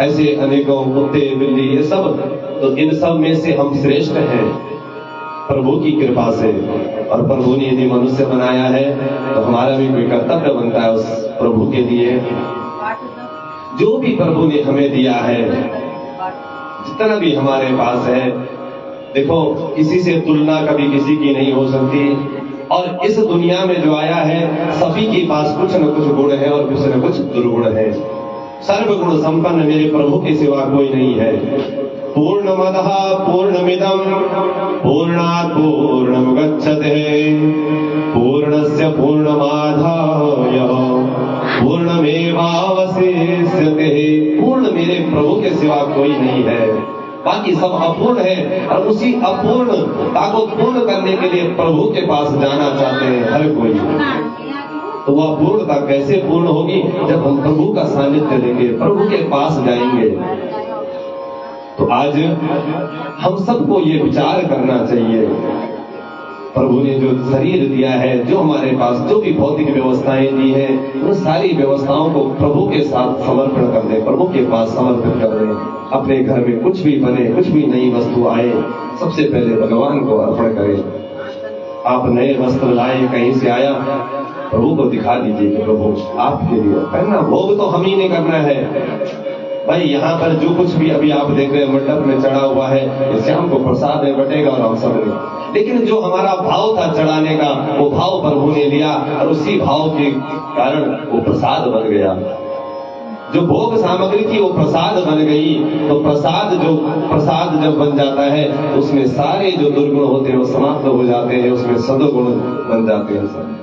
ऐसे अनेकों कुत्ते, बिल्ली, ये सब। तो इन सब में से हम श्रेष्ठ हैं प्रभु की कृपा से। और प्रभु ने यदि मनुष्य बनाया है तो हमारा भी कोई कर्तव्य बनता है उस प्रभु के लिए। जो भी प्रभु ने हमें दिया है, जितना भी हमारे पास है, देखो किसी से तुलना कभी किसी की नहीं हो सकती। और इस दुनिया में जो आया है, सभी के पास कुछ न कुछ गुण है और कुछ न कुछ दुर्गुण है। सर्वगुण संपन्न मेरे प्रभु के सिवा कोई नहीं है। पूर्णमदः पूर्णमिदं पूर्णात् पूर्णमुदच्यते पूर्णस्य पूर्णमादाय पूर्णमेवावशिष्यते। पूर्ण मेरे प्रभु के सिवा कोई नहीं है, बाकी सब अपूर्ण है। और उसी अपूर्णता को पूर्ण करने के लिए प्रभु के पास जाना चाहते हैं हर कोई। तो वह पूर्णता कैसे पूर्ण होगी? जब हम प्रभु का सानिध्य लेंगे, प्रभु के पास जाएंगे। तो आज हम सबको ये विचार करना चाहिए, प्रभु ने जो शरीर दिया है, जो हमारे पास जो भी भौतिक व्यवस्थाएं दी हैं, उन सारी व्यवस्थाओं को प्रभु के साथ समर्पण कर दें, प्रभु के पास समर्पित कर दें। अपने घर में कुछ भी बने, कुछ भी नई वस्तु आए, सबसे पहले भगवान को अर्पण करें। आप नए वस्त्र लाए, कहीं से आया, प्रभु को दिखा दीजिए कि प्रभु आपके लिए पहनना। भोग तो हम ही ने करना है भाई। यहाँ पर जो कुछ भी अभी आप देख रहे हैं मंडप में चढ़ा हुआ है, इससे हमको प्रसाद में बटेगा और हम सब ने, लेकिन जो हमारा भाव था चढ़ाने का, वो भाव प्रभु ने लिया और उसी भाव के कारण वो प्रसाद बन गया। जो भोग सामग्री थी वो प्रसाद बन गई। तो प्रसाद जब बन जाता है, उसमें सारे जो दुर्गुण होते हैं वो समाप्त हो जाते हैं, उसमें सदगुण बन जाते हैं सब।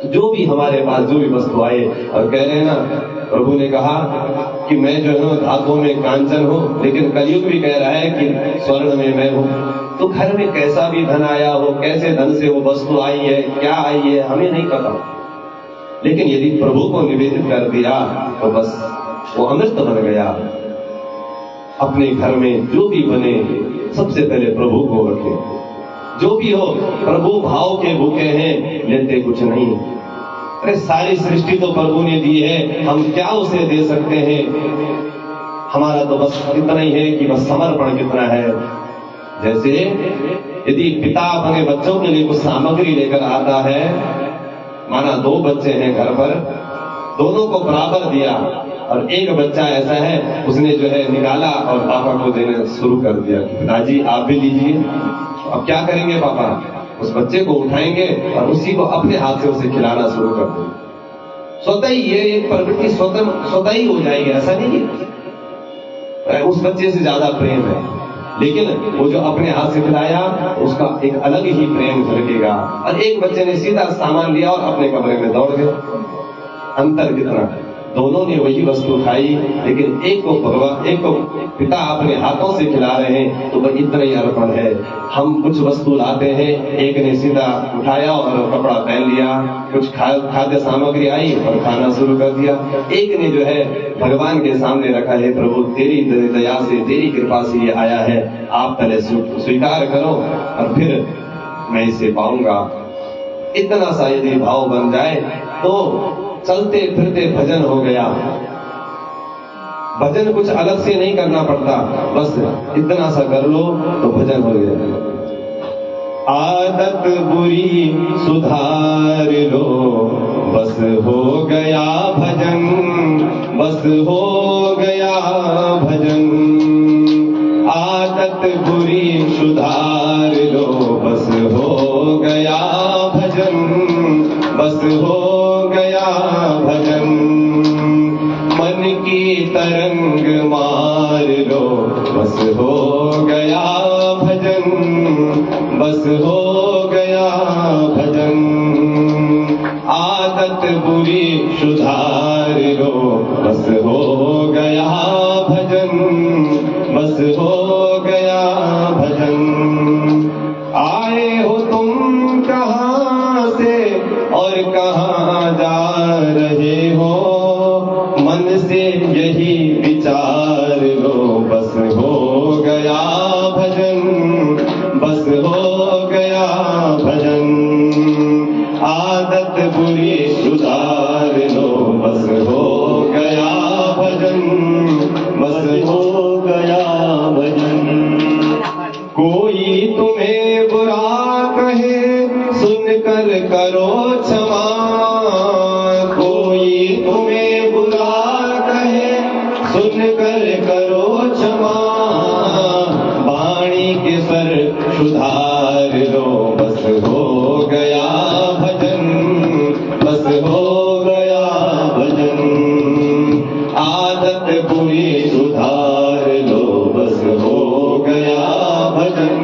जो भी हमारे पास जो भी वस्तु आए, और कह रहे हैं ना, प्रभु ने कहा कि मैं जो है धातुओं में कांचन हूँ, लेकिन कलयुग भी कह रहा है कि स्वर्ण में मैं हूँ। तो घर में कैसा भी धन आया हो, कैसे धन से वो वस्तु आई है, क्या आई है, हमें नहीं पता, लेकिन यदि प्रभु को निवेदित कर दिया तो बस वो अमृत बन गया। अपने घर में जो भी बने, सबसे पहले प्रभु को रखें। जो भी हो, प्रभु भाव के भूखे हैं, लेते कुछ नहीं। अरे सारी सृष्टि तो प्रभु ने दी है, हम क्या उसे दे सकते हैं? हमारा तो बस इतना ही है कि बस समर्पण कितना है। जैसे यदि पिता अपने बच्चों के लिए कुछ सामग्री लेकर आता है, माना 2 बच्चे हैं घर पर, दोनों को बराबर दिया, और एक बच्चा ऐसा है उसने जो है निकाला और पापा को देना शुरू कर दिया, पिताजी आप भी लीजिए। अब क्या करेंगे पापा? उस बच्चे को उठाएंगे और उसी को अपने हाथ से उसे खिलाना शुरू कर देंगे। स्वतः ही ये एक प्रवृत्ति स्वतः ही हो जाएगी, ऐसा नहीं है उस बच्चे से ज्यादा प्रेम है, लेकिन वो जो अपने हाथ से खिलाया उसका एक अलग ही प्रेम झलकेगा। और एक बच्चे ने सीधा सामान लिया और अपने कमरे में दौड़ गया। अंतर कितना, दोनों ने वही वस्तु खाई, लेकिन एक को भगवान, एक को पिता अपने हाथों से खिला रहे हैं, तो वह इतना ही अर्पण है। हम कुछ वस्तु लाते हैं, एक ने सीधा उठाया और कपड़ा पहन लिया, कुछ खाद्य सामग्री आई और खाना शुरू कर दिया। एक ने जो है भगवान के सामने रखा है, प्रभु तेरी दया से, तेरी कृपा से ये आया है, आप पहले स्वीकार करो और फिर मैं इसे पाऊंगा। इतना सा यदि भाव बन जाए तो चलते फिरते भजन हो गया। भजन कुछ अलग से नहीं करना पड़ता, बस इतना सा कर लो तो भजन हो गया। आदत बुरी सुधार लो, बस हो गया भजन, बस हो गया भजन। आदत बुरी सुधार लो, बस हो गया भजन, बस हो गया भजन। मन की तरंग मार लो, बस हो गया भजन, बस हो गया भजन। आदत बुरी सुधार लो, बस हो गया भजन, बस हो गया भजन। आए हो तुम कहाँ से और कहाँ जा रहे हो, मन से यही विचार लो, बस हो गया भजन, बस हो गया भजन। आदत बुरी सुधार लो, बस हो गया भजन, बस हो गया भजन। कोई तुम्हें बुरा कहे सुनकर करो क्षमा, कोई तुम्हें बुरा कहे सुनकर करो क्षमा। वाणी के स्वर सुधार लो, बस हो गया भजन, बस हो गया भजन। आदत बुरी सुधार लो, बस हो गया भजन,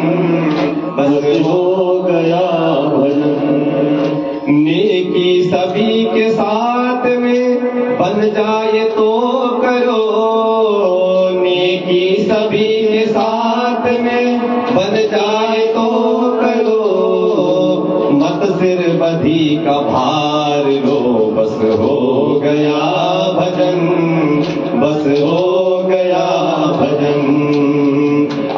बस हो गया भजन। नेकी सभी के साथ में बन जाए तो करो, नेकी सभी के साथ में बन जाए तो करो। मत सिर बधी का भार लो, बस हो गया भजन, बस हो गया भजन।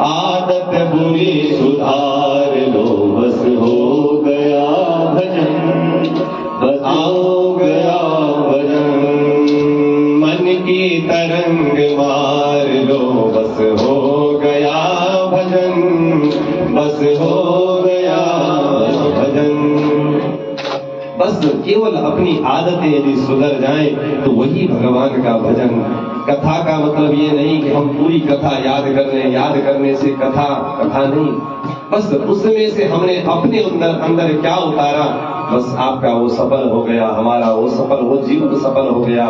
आदत बुरी सुधार लो, बस हो गया भजन, बस हो गया भजन। मन की तरंग मार लो, बस हो गया भजन, बस हो गया भजन। बस केवल अपनी आदतें यदि सुधर जाएं तो वही भगवान का भजन। कथा का मतलब ये नहीं कि हम पूरी कथा याद कर लें, याद करने से कथा नहीं, बस उसमें से हमने अपने अंदर क्या उतारा, बस आपका वो सफल हो गया, हमारा वो सफल, वो जीवन सफल हो गया।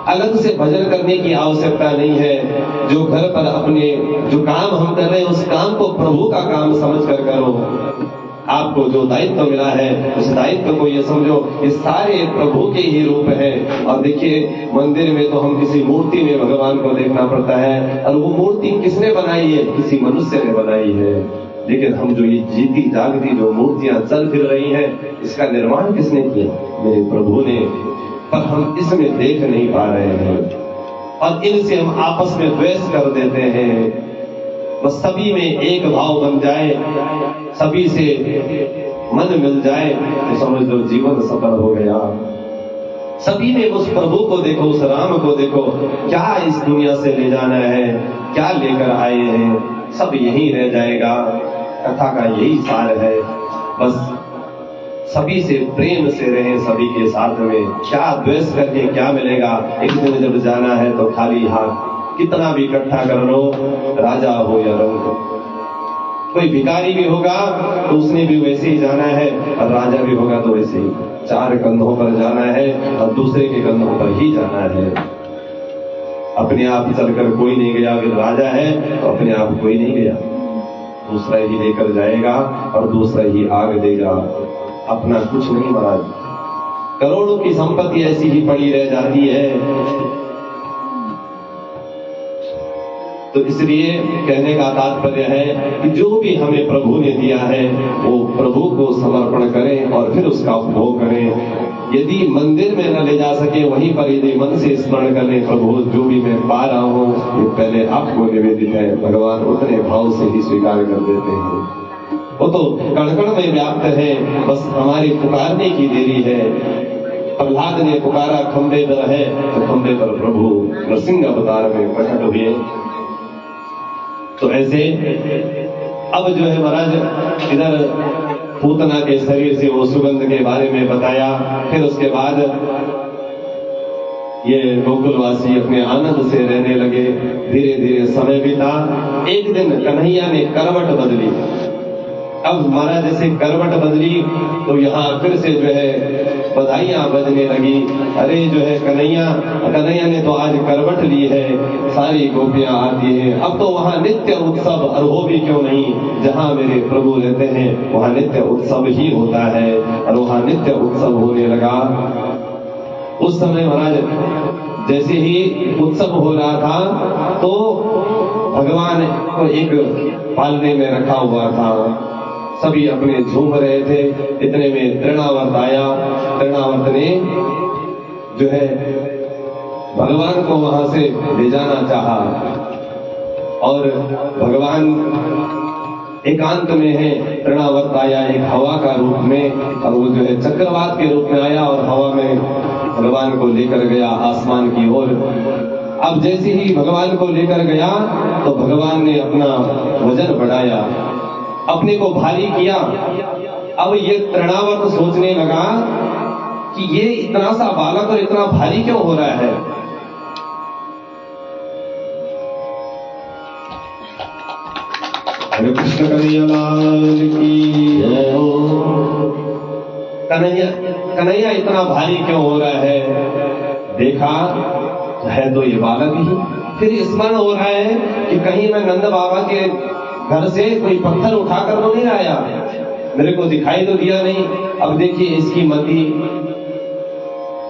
अलग से भजन करने की आवश्यकता नहीं है। जो घर पर अपने जो काम हम कर रहे हैं उस काम को प्रभु का काम समझ कर करो। आपको जो दायित्व मिला है उस दायित्व को ये समझो ये सारे प्रभु के ही रूप है। और देखिए मंदिर में तो हम किसी मूर्ति में भगवान को देखना पड़ता है, और वो मूर्ति किसने बनाई है? किसी मनुष्य ने बनाई है। लेकिन हम जो ये जीती जागती जो मूर्तियां चल फिर रही हैं, इसका निर्माण किसने किया? मेरे प्रभु ने। पर हम इसमें देख नहीं पा रहे हैं और इनसे हम आपस में द्वेष कर देते हैं। बस सभी में एक भाव बन जाए, सभी से मन मिल जाए तो समझ लो जीवन सफल हो गया। सभी में उस प्रभु को देखो, उस राम को देखो, क्या इस दुनिया से ले जाना है, क्या लेकर आए हैं, सब यही रह जाएगा। कथा का यही सार है। बस सभी से प्रेम से रहें, सभी के साथ में। क्या द्वेष करके क्या मिलेगा? एक दिन जब जाना है तो खाली हाथ कितना भी इकट्ठा कर लो, राजा हो या रंक, कोई भिखारी भी होगा तो उसने भी वैसे ही जाना है, और राजा भी होगा तो वैसे ही 4 कंधों पर जाना है और दूसरे के कंधों पर ही जाना है। अपने आप चलकर कोई नहीं गया। अगर राजा है तो अपने आप कोई नहीं गया, दूसरा ही लेकर जाएगा और दूसरा ही आग देगा। अपना कुछ नहीं महाराज। करोड़ों की संपत्ति ऐसी ही पड़ी रह जाती है। तो इसलिए कहने का तात्पर्य है कि जो भी हमें प्रभु ने दिया है वो प्रभु को समर्पण करें और फिर उसका उपभोग करें। यदि मंदिर में न ले जा सके, वहीं पर यदि मन से स्मरण कर ले, प्रभु जो भी मैं पा रहा हूँ ये पहले आपको निवेदित है, भगवान उतने भाव से ही स्वीकार कर देते हैं। वो तो कण कण में व्याप्त है, बस हमारी पुकारने की देरी है। प्रहलाद ने पुकारा खंबे पर है, तो खंबे पर प्रभु नरसिंह अवतार में प्रकट हुए। तो ऐसे अब जो है महाराज इधर पूतना के शरीर से वो सुगंध के बारे में बताया। फिर उसके बाद ये गोकुलवासी अपने आनंद से रहने लगे। धीरे धीरे समय बीता। एक दिन कन्हैया ने करवट बदली। अब महाराज जैसे करवट बदली तो यहाँ फिर से जो है बधाइयां बजने लगी। अरे जो है कन्हैया ने तो आज करवट ली है, सारी गोपियां आती हैं। अब तो वहाँ नित्य उत्सव, और हो भी क्यों नहीं, जहाँ मेरे प्रभु रहते हैं वहाँ नित्य उत्सव ही होता है। और वहाँ नित्य उत्सव होने लगा। उस समय महाराज जैसे ही उत्सव हो रहा था तो भगवान को एक पालने में रखा हुआ था। सभी अपने झूम रहे थे। इतने में तृणावर्त आया। तृणावर्त ने जो है भगवान को वहां से ले जाना चाहा, और भगवान एकांत में है। तृणावर्त आया एक हवा का रूप में, और वो जो है चक्रवात के रूप में आया और हवा में भगवान को लेकर गया आसमान की ओर। अब जैसे ही भगवान को लेकर गया तो भगवान ने अपना वजन बढ़ाया, अपने को भारी किया। अब ये तृणावर्त सोचने लगा कि ये इतना सा बालक और इतना भारी क्यों हो रहा है। हरे कृष्ण कन्हैया लाल की जय हो। कन्हैया इतना भारी क्यों हो रहा है। देखा है तो ये बालक ही। फिर स्मरण हो रहा है कि कहीं मैं नंद बाबा के घर से कोई पत्थर उठाकर तो नहीं आया, मेरे को दिखाई तो दिया नहीं। अब देखिए इसकी मति।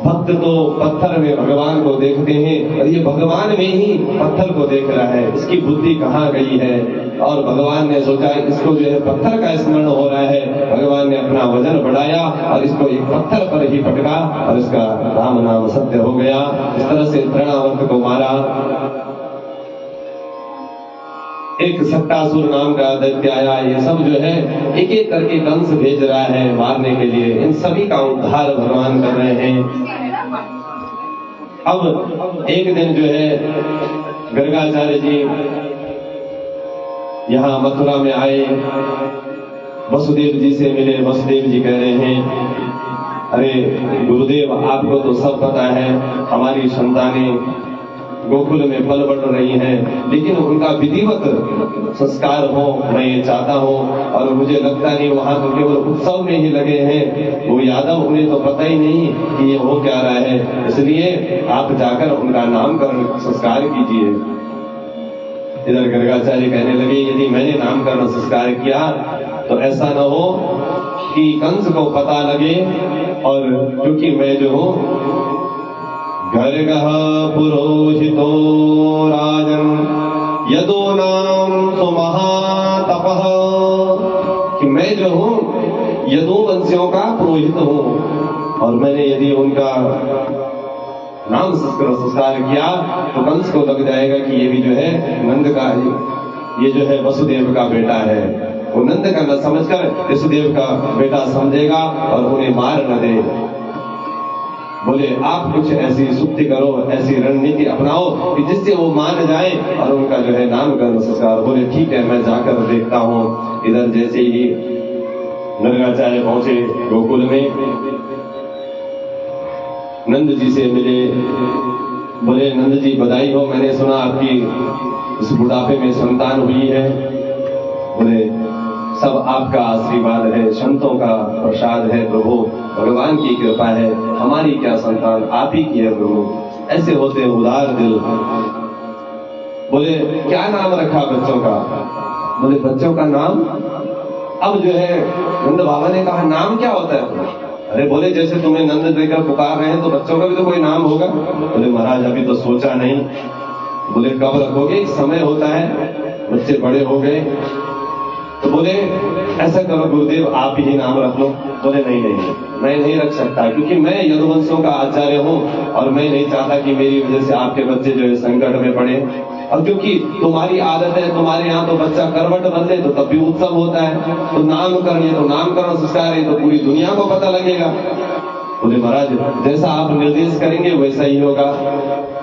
भक्त तो पत्थर में भगवान को देखते हैं, और ये भगवान में ही पत्थर को देख रहा है। इसकी बुद्धि कहाँ गई है। और भगवान ने सोचा इसको जो है पत्थर का स्मरण हो रहा है। भगवान ने अपना वजन बढ़ाया और इसको एक पत्थर पर ही पटका, और इसका राम नाम सत्य हो गया। इस तरह से तृणावर्त को मारा। एक सट्टासुर नाम का दैत्य आया। ये सब जो है एक एक करके कंस भेज रहा है मारने के लिए। इन सभी का उद्धार भगवान कर रहे हैं। अब एक दिन जो है गर्गाचार्य जी यहाँ मथुरा में आए, वसुदेव जी से मिले। वसुदेव जी कह रहे हैं, अरे गुरुदेव आपको तो सब पता है, हमारी संतानें गोकुल में पल बढ़ रही हैं, लेकिन उनका विधिवत संस्कार हो मैं ये चाहता हूँ। और मुझे लगता नहीं वहां तो केवल उत्सव में ही लगे हैं। वो यादव उन्हें तो पता ही नहीं कि ये हो क्या रहा है। इसलिए आप जाकर उनका नामकरण संस्कार कीजिए। इधर गर्गाचार्य कहने लगे, यदि मैंने नामकरण संस्कार किया तो ऐसा न हो कि कंस को पता लगे, और क्योंकि मैं जो हूँ गर्गः पुरोहितो राजन यदो नाम सुमहातपः, कि मैं जो हूँ यदुवंशियों का पुरोहित हूँ, और मैंने यदि उनका नाम संस्कार किया तो कंस को लग जाएगा कि ये भी जो है नंद का, ये जो है वसुदेव का बेटा है। वो नंद का न समझकर वसुदेव का बेटा समझेगा और उन्हें मार न दे। बोले आप कुछ ऐसी सुक्ति करो, ऐसी रणनीति अपनाओ कि जिससे वो मान जाए और उनका जो है नामकरण संस्कार। बोले ठीक है, मैं जाकर देखता हूँ। इधर जैसे ही गर्गाचार्य पहुंचे गोकुल में, नंद जी से मिले। बोले नंद जी बधाई हो, मैंने सुना आपकी इस बुढ़ापे में संतान हुई है। बोले सब आपका आशीर्वाद है, संतों का प्रसाद है प्रभु, भगवान की कृपा है, हमारी क्या संतान आप ही की है प्रभु। ऐसे होते हैं उदार दिल। बोले क्या नाम रखा बच्चों का? बोले बच्चों का नाम, अब जो है नंद बाबा ने कहा नाम क्या होता है? अरे बोले जैसे तुम्हें नंद देकर पुकार रहे हैं तो बच्चों का भी तो कोई नाम होगा। बोले महाराज अभी तो सोचा नहीं। बोले कब रखोगे? समय होता है, बच्चे बड़े हो गए। तो बोले ऐसा करो गुरुदेव आप ही नाम रख लो। बोले नहीं नहीं, मैं नहीं रख सकता, क्योंकि मैं यदुवंशों का आचार्य हूँ और मैं नहीं चाहता कि मेरी वजह से आपके बच्चे जो है संकट में पड़े। और क्योंकि तुम्हारी आदत है, तुम्हारे यहाँ तो बच्चा करवट बदले तो तब भी उत्सव होता है, तो नामकरण है तो नामकरण संस्कार है तो पूरी दुनिया को पता लगेगा। बोले महाराज जैसा आप निर्देश करेंगे वैसा ही होगा।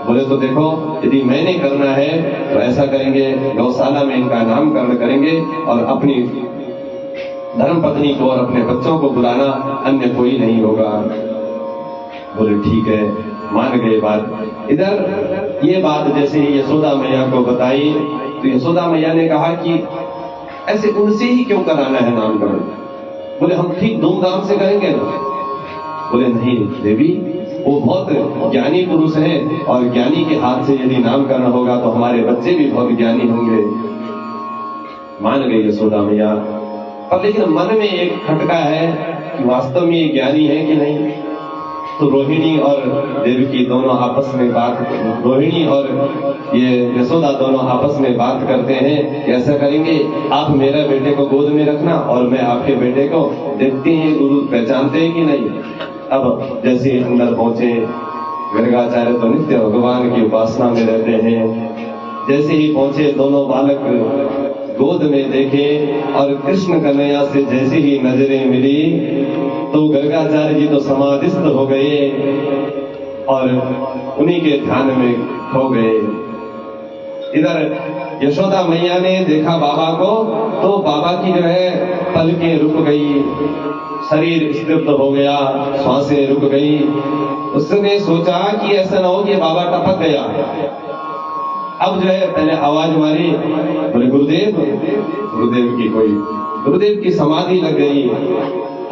बोले तो देखो यदि मैंने करना है तो ऐसा करेंगे, गौशाला में इनका नामकरण करेंगे और अपनी धर्मपत्नी को और अपने बच्चों को बुलाना, अन्य कोई नहीं होगा। बोले ठीक है, मान गए बात। इधर ये बात जैसे ही यशोदा मैया को बताई तो यशोदा मैया ने कहा कि ऐसे उनसे ही क्यों कराना है नामकरण? बोले हम ठीक धूमधाम से करेंगे ना। बोले नहीं देवी, वो बहुत ज्ञानी पुरुष है और ज्ञानी के हाथ से यदि नामकरण होगा तो हमारे बच्चे भी बहुत ज्ञानी होंगे। मान गई यशोदा मैया, पर लेकिन मन में एक खटका है कि वास्तव में ये ज्ञानी है कि नहीं। तो रोहिणी और देवकी दोनों आपस में बात, रोहिणी और ये यशोदा दोनों आपस में बात करते हैं कि ऐसा करेंगे आप मेरे बेटे को गोद में रखना और मैं आपके बेटे को, देखते हैं गुरु पहचानते हैं कि नहीं। अब जैसे अंदर पहुंचे, गर्गाचार्य तो नित्य भगवान की उपासना में रहते हैं। जैसे ही पहुंचे दोनों बालक गोद में देखे और कृष्ण कन्हैया से जैसे ही नजरें मिली तो गर्गाचार्य जी तो समाधिस्थ हो गए और उन्हीं के ध्यान में खो गए। इधर यशोदा मैया ने देखा बाबा को तो बाबा की जो है पलकें रुक गई, शरीर स्तब्ध हो गया, सांसें रुक गई। उसने सोचा कि ऐसा ना हो कि बाबा टपक गया। अब जो है पहले आवाज मारी, बोले गुरुदेव। गुरुदेव की कोई, गुरुदेव की समाधि लग गई।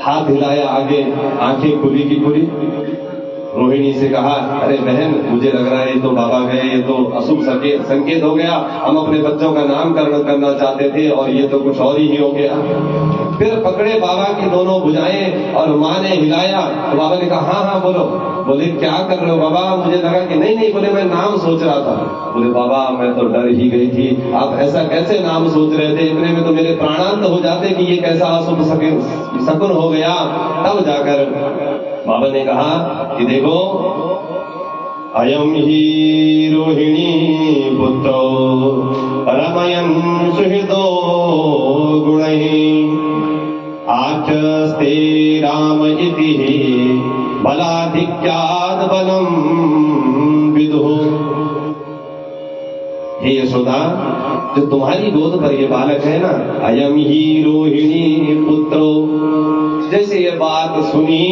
हाथ हिलाया आगे, आंखें खुली की खुली। रोहिणी से कहा अरे बहन मुझे लग रहा है ये तो बाबा गए, ये तो अशुभ संकेत हो गया। हम अपने बच्चों का नामकरण करना चाहते थे और ये तो कुछ और ही हो गया। फिर पकड़े बाबा की दोनों भुजाएं और माँ ने हिलाया तो बाबा ने कहा हाँ हाँ बोलो। बोले क्या कर रहे हो बाबा? मुझे लगा कि नहीं नहीं। बोले मैं नाम सोच रहा था। बोले बाबा मैं तो डर ही गई थी, आप ऐसा कैसे नाम सोच रहे थे? इतने में तो मेरे प्राणांत हो जाते कि ये कैसा अशुभ शकुन हो गया। तब जाकर बाबा ने कहा कि देखो अयम ही रोहिणी पुत्रो रमयन् सुहृदो गुणैः आख्यस्ते राम इति बलाधिक्याद् बलं विदुः। हे यशोदा, जो तुम्हारी गोद पर ये बालक है ना, अयम ही रोहिणी पुत्रो, जैसे ये बात सुनी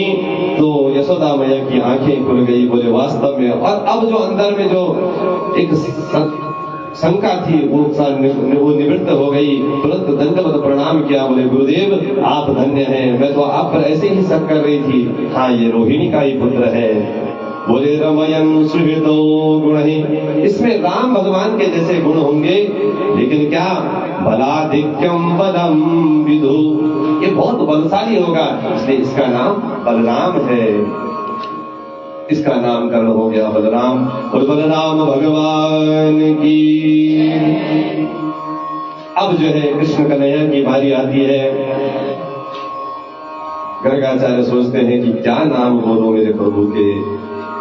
तो यशोदा मैया की आंखें खुल गई। बोले वास्तव में, और अब जो अंदर में जो एक शंका थी वो निवृत्त हो गई। तुरंत दंडवत प्रणाम किया। बोले गुरुदेव आप धन्य हैं, मैं तो आप पर ऐसे ही शक कर रही थी। हाँ ये रोहिणी का ही पुत्र है। बोले रमयन् सुहृदो गुणैः, इसमें राम भगवान के जैसे गुण होंगे, लेकिन क्या बलाधिक्यम बलम विदु, ये बहुत बलशाली होगा, इसलिए इसका नाम बलराम है। इसका नामकरण हो गया बलराम। और बलराम भगवान की। अब जो है कृष्ण कन्हैया की बारी आती है। गर्गाचार्य सोचते हैं कि क्या नाम बोलो मेरे प्रभु के,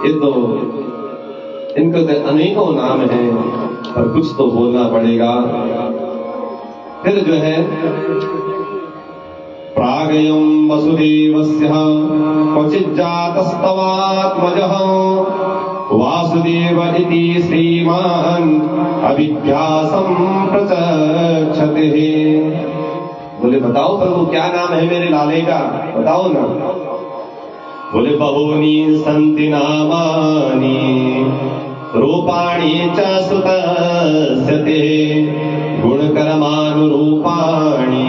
ये तो इनको तो अनेकों नाम हैं, पर कुछ तो बोलना पड़ेगा। फिर जो है प्रागयं वसुदेवस्य क्वचिज्जातस्तवात्मजः वासुदेव इति श्रीमान् अभिज्ञासं प्रचक्षते। बोले बताओ प्रभु क्या नाम है मेरे लाले का, बताओ ना। बोले बहूनि सन्ति नामानि रूपाणि च सुतस्य ते गुणकर्मानुरूपाणि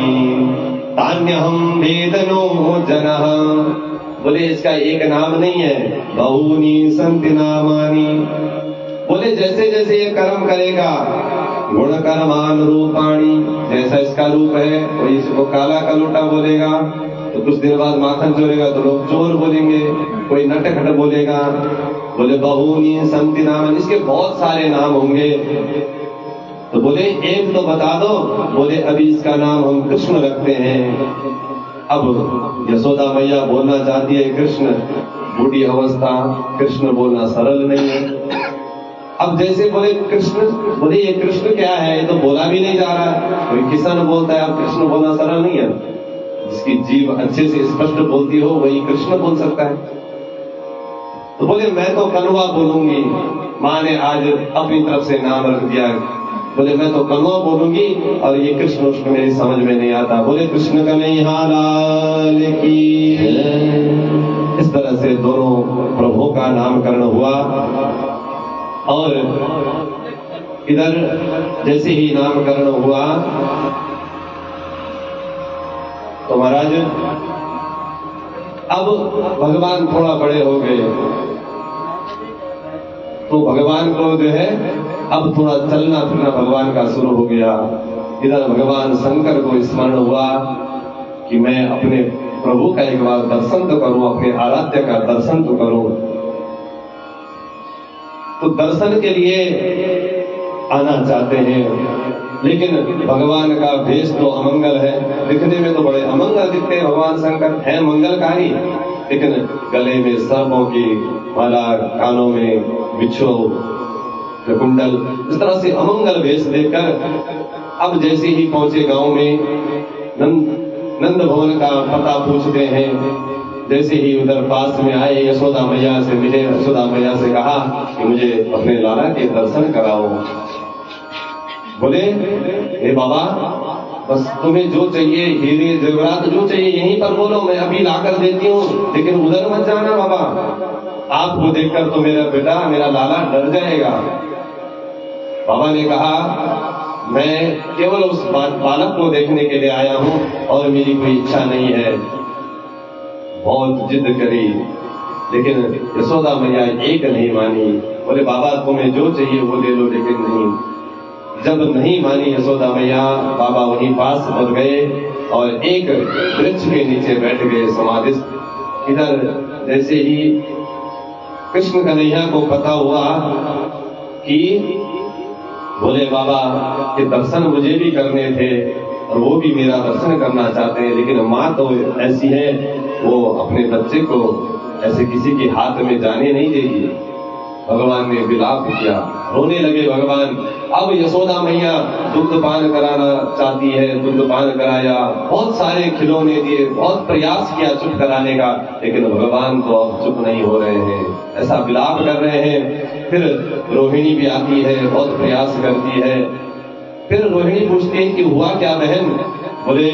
वेदनो जनः, बोले इसका एक नाम नहीं है, बहूनि संति नामानि। बोले जैसे जैसे ये कर्म करेगा, गुण कर्मान रूपाणी, जैसा इसका रूप है, कोई इसको काला कलोटा बोलेगा तो कुछ देर बाद माखन चोरेगा तो लोग चोर बोलेंगे, कोई नटखट बोलेगा। बोले बहूनि संति नामानि, इसके बहुत सारे नाम होंगे। तो बोले एक तो बता दो। बोले अभी इसका नाम हम कृष्ण रखते हैं। अब यशोदा मैया बोलना चाहती है कृष्ण, बूढ़ी अवस्था, कृष्ण बोलना सरल नहीं है। अब जैसे बोले कृष्ण, बोले ये कृष्ण क्या है, ये तो बोला भी नहीं जा रहा। कोई किसान बोलता है, अब कृष्ण बोलना सरल नहीं है। जिसकी जीभ अच्छे से स्पष्ट बोलती हो वही कृष्ण बोल सकता है। तो बोले मैं तो कन्वा बोलूंगी, माँ ने आज अपनी तरफ से नाम रख दिया। बोले मैं तो कन्वा बोलूंगी और ये कृष्ण उष्ण मेरी समझ में नहीं आता। बोले कृष्ण कन्हैया लाल की। इस तरह से दोनों प्रभुओं का नामकरण हुआ। और इधर जैसे ही नामकरण हुआ तो महाराज अब भगवान थोड़ा बड़े हो गए, तो भगवान को जो है अब थोड़ा चलना फिरना भगवान का शुरू हो गया। इधर भगवान शंकर को स्मरण हुआ कि मैं अपने प्रभु का एक बार दर्शन तो करूं, अपने आराध्य का दर्शन तो करूं। तो दर्शन के लिए आना चाहते हैं, लेकिन भगवान का भेष तो अमंगल है, दिखने में तो बड़े अमंगल दिखते हैं। भगवान शंकर है मंगलकारी, लेकिन गले में सर्पों की माला, कानों में बिच्छू कुंडल, इस तरह से अमंगल भेष देखकर अब जैसे ही पहुंचे गांव में, नंद भवन का पता पूछते हैं। जैसे ही उधर पास में आए, यशोदा मैया से मिले, यशोदा मैया से कहा कि मुझे अपने लाला के दर्शन कराओ। बोले हे बाबा, बस तुम्हें जो चाहिए, हीरे जेवरात जो चाहिए यहीं पर बोलो, मैं अभी लाकर देती हूँ, लेकिन उधर मत जाना बाबा। आपको देखकर तो मेरा बेटा, मेरा लाला डर जाएगा। बाबा ने कहा मैं केवल उस बालक को देखने के लिए आया हूँ और मेरी कोई इच्छा नहीं है। बहुत जिद करी, लेकिन यशोदा मैया एक नहीं मानी। बोले बाबा तुम्हें जो चाहिए वो ले लो, लेकिन नहीं। जब नहीं मानी यशोदा मैया, बाबा वहीं पास पहुंच गए और एक वृक्ष के नीचे बैठ गए समाधिस्थ। इधर जैसे ही कृष्ण कन्हैया को पता हुआ कि बोले बाबा के दर्शन मुझे भी करने थे और वो भी मेरा दर्शन करना चाहते हैं, लेकिन माँ तो ऐसी है, वो अपने बच्चे को ऐसे किसी के हाथ में जाने नहीं देगी। भगवान ने विलाप किया, रोने लगे भगवान। अब यशोदा मैया दुग्ध पान कराना चाहती है, दुग्ध पान कराया, बहुत सारे खिलौने दिए, बहुत प्रयास किया चुप कराने का, लेकिन भगवान तो अब चुप नहीं हो रहे हैं, ऐसा विलाप कर रहे हैं। फिर रोहिणी भी आती है, बहुत प्रयास करती है। फिर रोहिणी पूछती है कि हुआ क्या बहन? बोले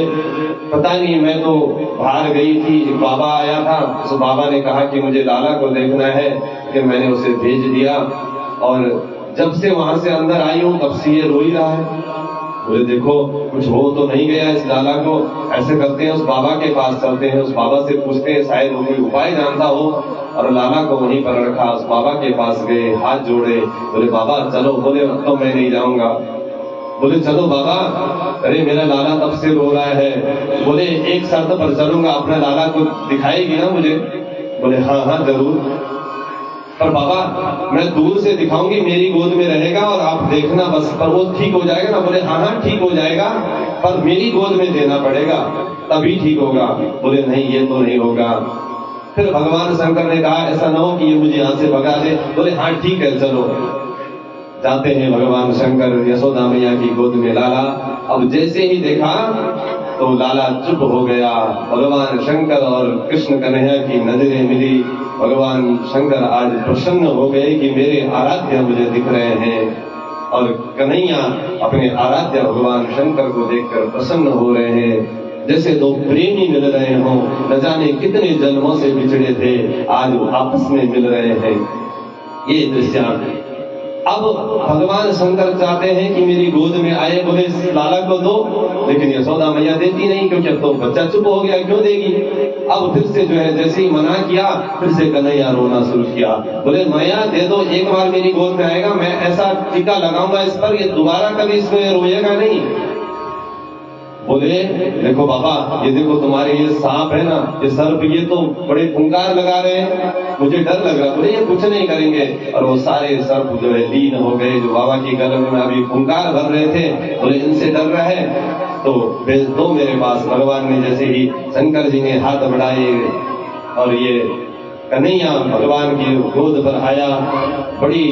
पता नहीं, मैं तो बाहर गई थी, बाबा आया था, उस बाबा ने कहा कि मुझे लाला को देखना है, कि मैंने उसे भेज दिया और जब से वहां से अंदर आई हूँ तब से ये रो ही रहा है। बोले देखो कुछ हो तो नहीं गया इस लाला को, ऐसे करते हैं उस बाबा के पास चलते हैं, उस बाबा से पूछते हैं, शायद वो कोई उपाय जानता हो। और लाला को वहीं पर रखा, उस बाबा के पास गए, हाथ जोड़े, बोले बाबा चलो। बोले अब तो मैं नहीं जाऊंगा। बोले चलो बाबा, अरे मेरा लाला तब से रो रहा है। बोले एक शर्त पर चलूंगा, अपने लाला को दिखाएगी ना मुझे? बोले हाँ हाँ जरूर, पर बाबा मैं दूर से दिखाऊंगी, मेरी गोद में रहेगा और आप देखना बस, पर वो ठीक हो जाएगा ना? बोले हाँ हाँ ठीक हो जाएगा, पर मेरी गोद में देना पड़ेगा तभी ठीक होगा। बोले नहीं ये तो नहीं होगा। फिर भगवान शंकर ने कहा ऐसा ना हो कि ये मुझे यहाँ से भगा दे। बोले हाँ ठीक है चलो। जाते हैं भगवान शंकर, यशोदा मैया की गोद में लाला। अब जैसे ही देखा तो लाला चुप हो गया। भगवान शंकर और कृष्ण कन्हैया की नजरें मिली। भगवान शंकर आज प्रसन्न हो गए कि मेरे आराध्य मुझे दिख रहे हैं, और कन्हैया अपने आराध्य भगवान शंकर को देखकर प्रसन्न हो रहे हैं, जैसे दो प्रेमी मिल रहे हों। न जाने कितने जन्मों से बिछड़े थे, आज वो आपस में मिल रहे हैं। ये दृश्य अब भगवान शंकर चाहते हैं कि मेरी गोद में आए, बोले लाला को दो, लेकिन यशोदा मैया देती नहीं, क्योंकि अब तो बच्चा चुप हो गया, क्यों देगी। अब फिर से जो है जैसे ही मना किया, फिर से कन्हैया रोना शुरू किया, बोले मैया दे दो, एक बार मेरी गोद में आएगा, मैं ऐसा टीका लगाऊंगा इस पर, ये दोबारा कभी इसमें रोएगा नहीं। बोले देखो बाबा, ये देखो तुम्हारे ये सांप है ना, ये सर्प, ये तो बड़े फुंकार लगा रहे हैं, मुझे डर लग रहा। बोले ये कुछ नहीं करेंगे। और वो सारे सर्प जो है लीन हो गए, जो बाबा की गले में अभी फुंकार भर रहे थे, बोले इनसे डर रहा है तो भेज दो मेरे पास। भगवान ने जैसे ही शंकर जी ने हाथ बढ़ाए और ये कन्हैया भगवान की गोद पर आया, बड़ी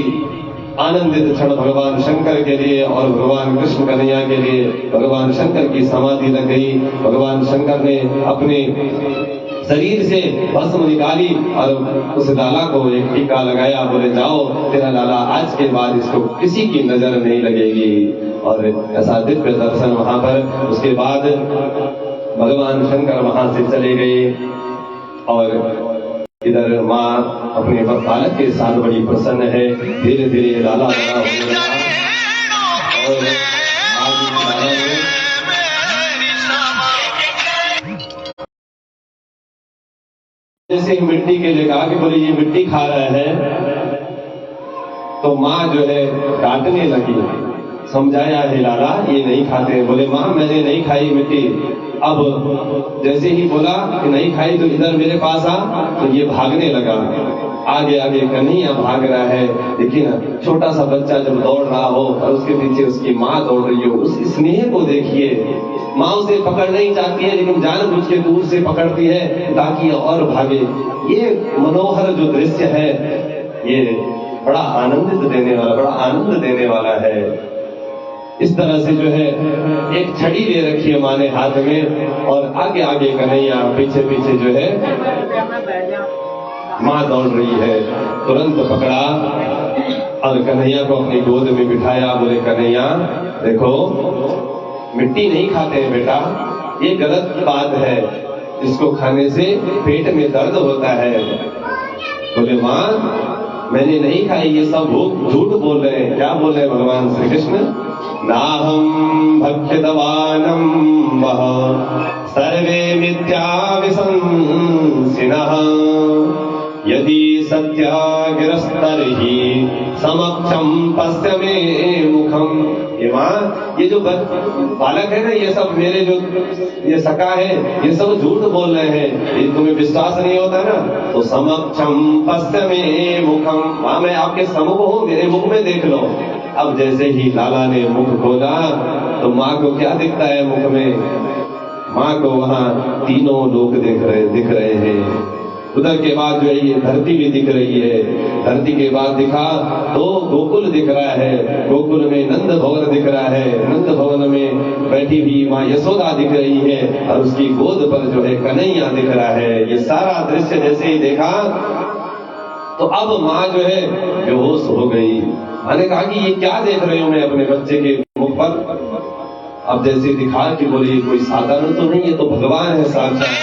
आनंदित क्षण भगवान शंकर के लिए और भगवान कृष्ण कन्हैया के लिए। भगवान शंकर की समाधि लग गई, भगवान शंकर ने अपने शरीर से भस्म निकाली और उस लाला को एक टीका लगाया। बोले जाओ, तेरा लाला आज के बाद इसको किसी की नजर नहीं लगेगी। और ऐसा दिव्य दर्शन वहां पर। उसके बाद भगवान शंकर वहां से चले गए और इधर माँ अपने बालक के साथ बड़ी प्रसन्न है। धीरे धीरे लाला बड़ा होने लगा और जैसे मिट्टी के लिए कहा कि बोले ये मिट्टी खा रहा है, तो माँ जो है डांटने लगी। समझाया है लाला ये नहीं खाते। बोले माँ मैंने नहीं खाई मिट्टी। अब जैसे ही बोला कि नहीं खाई तो इधर मेरे पास आ, तो ये भागने लगा। आगे आगे कन्हैया भाग रहा है। देखिए ना, छोटा सा बच्चा जब दौड़ रहा हो और उसके पीछे उसकी माँ दौड़ रही हो, उस स्नेह को देखिए। माँ उसे पकड़ नहीं चाहती है, लेकिन जानबूझ के दूर से पकड़ती है ताकि और भागे। ये मनोहर जो दृश्य है, ये बड़ा आनंदित देने वाला, बड़ा आनंद देने वाला है। इस तरह से जो है एक छड़ी ले रखी है माँ ने हाथ में और आगे आगे कन्हैया, पीछे पीछे जो है माँ दौड़ रही है। तुरंत पकड़ा और कन्हैया को अपनी गोद में बिठाया। बोले कन्हैया देखो, मिट्टी नहीं खाते हैं बेटा, ये गलत बात है, इसको खाने से पेट में दर्द होता है। बोले माँ मैंने नहीं खाई, ये सब झूठ बोल रहे हैं। क्या बोल रहे हैं भगवान श्री कृष्ण? नाहं भक्षितवानं वः सर्वे मिथ्या विशंसिनः यदि सत्याग्रस्तर्हि समक्षं पश्य मे मुखम। ये माँ, ये जो बालक है ना, ये सब मेरे जो ये सखा है, ये सब झूठ बोल रहे हैं। ये तुम्हें विश्वास नहीं होता ना, तो समक्षम पश्य मे मुखम। माँ मैं आपके सम्मुख हूँ, मेरे मुख में देख लो। अब जैसे ही लाला ने मुख खोला तो माँ को क्या दिखता है मुख में? माँ को वहाँ तीनों लोग दिख रहे हैं। उधर के बाद जो है ये धरती भी दिख रही है। धरती के बाद दिखा तो गोकुल दिख रहा है। गोकुल में नंद भवन दिख रहा है। नंद भवन में बैठी हुई माँ यशोदा दिख रही है और उसकी गोद पर जो है कन्हैया दिख रहा है। ये सारा दृश्य जैसे ही देखा तो अब माँ जो है बेहोश हो गई। मैंने कहा कि ये क्या देख रही हूँ मैं अपने बच्चे के मुख पर? अब जैसे दिखा कि बोले कोई साधारण तो नहीं, ये तो भगवान है साक्षात।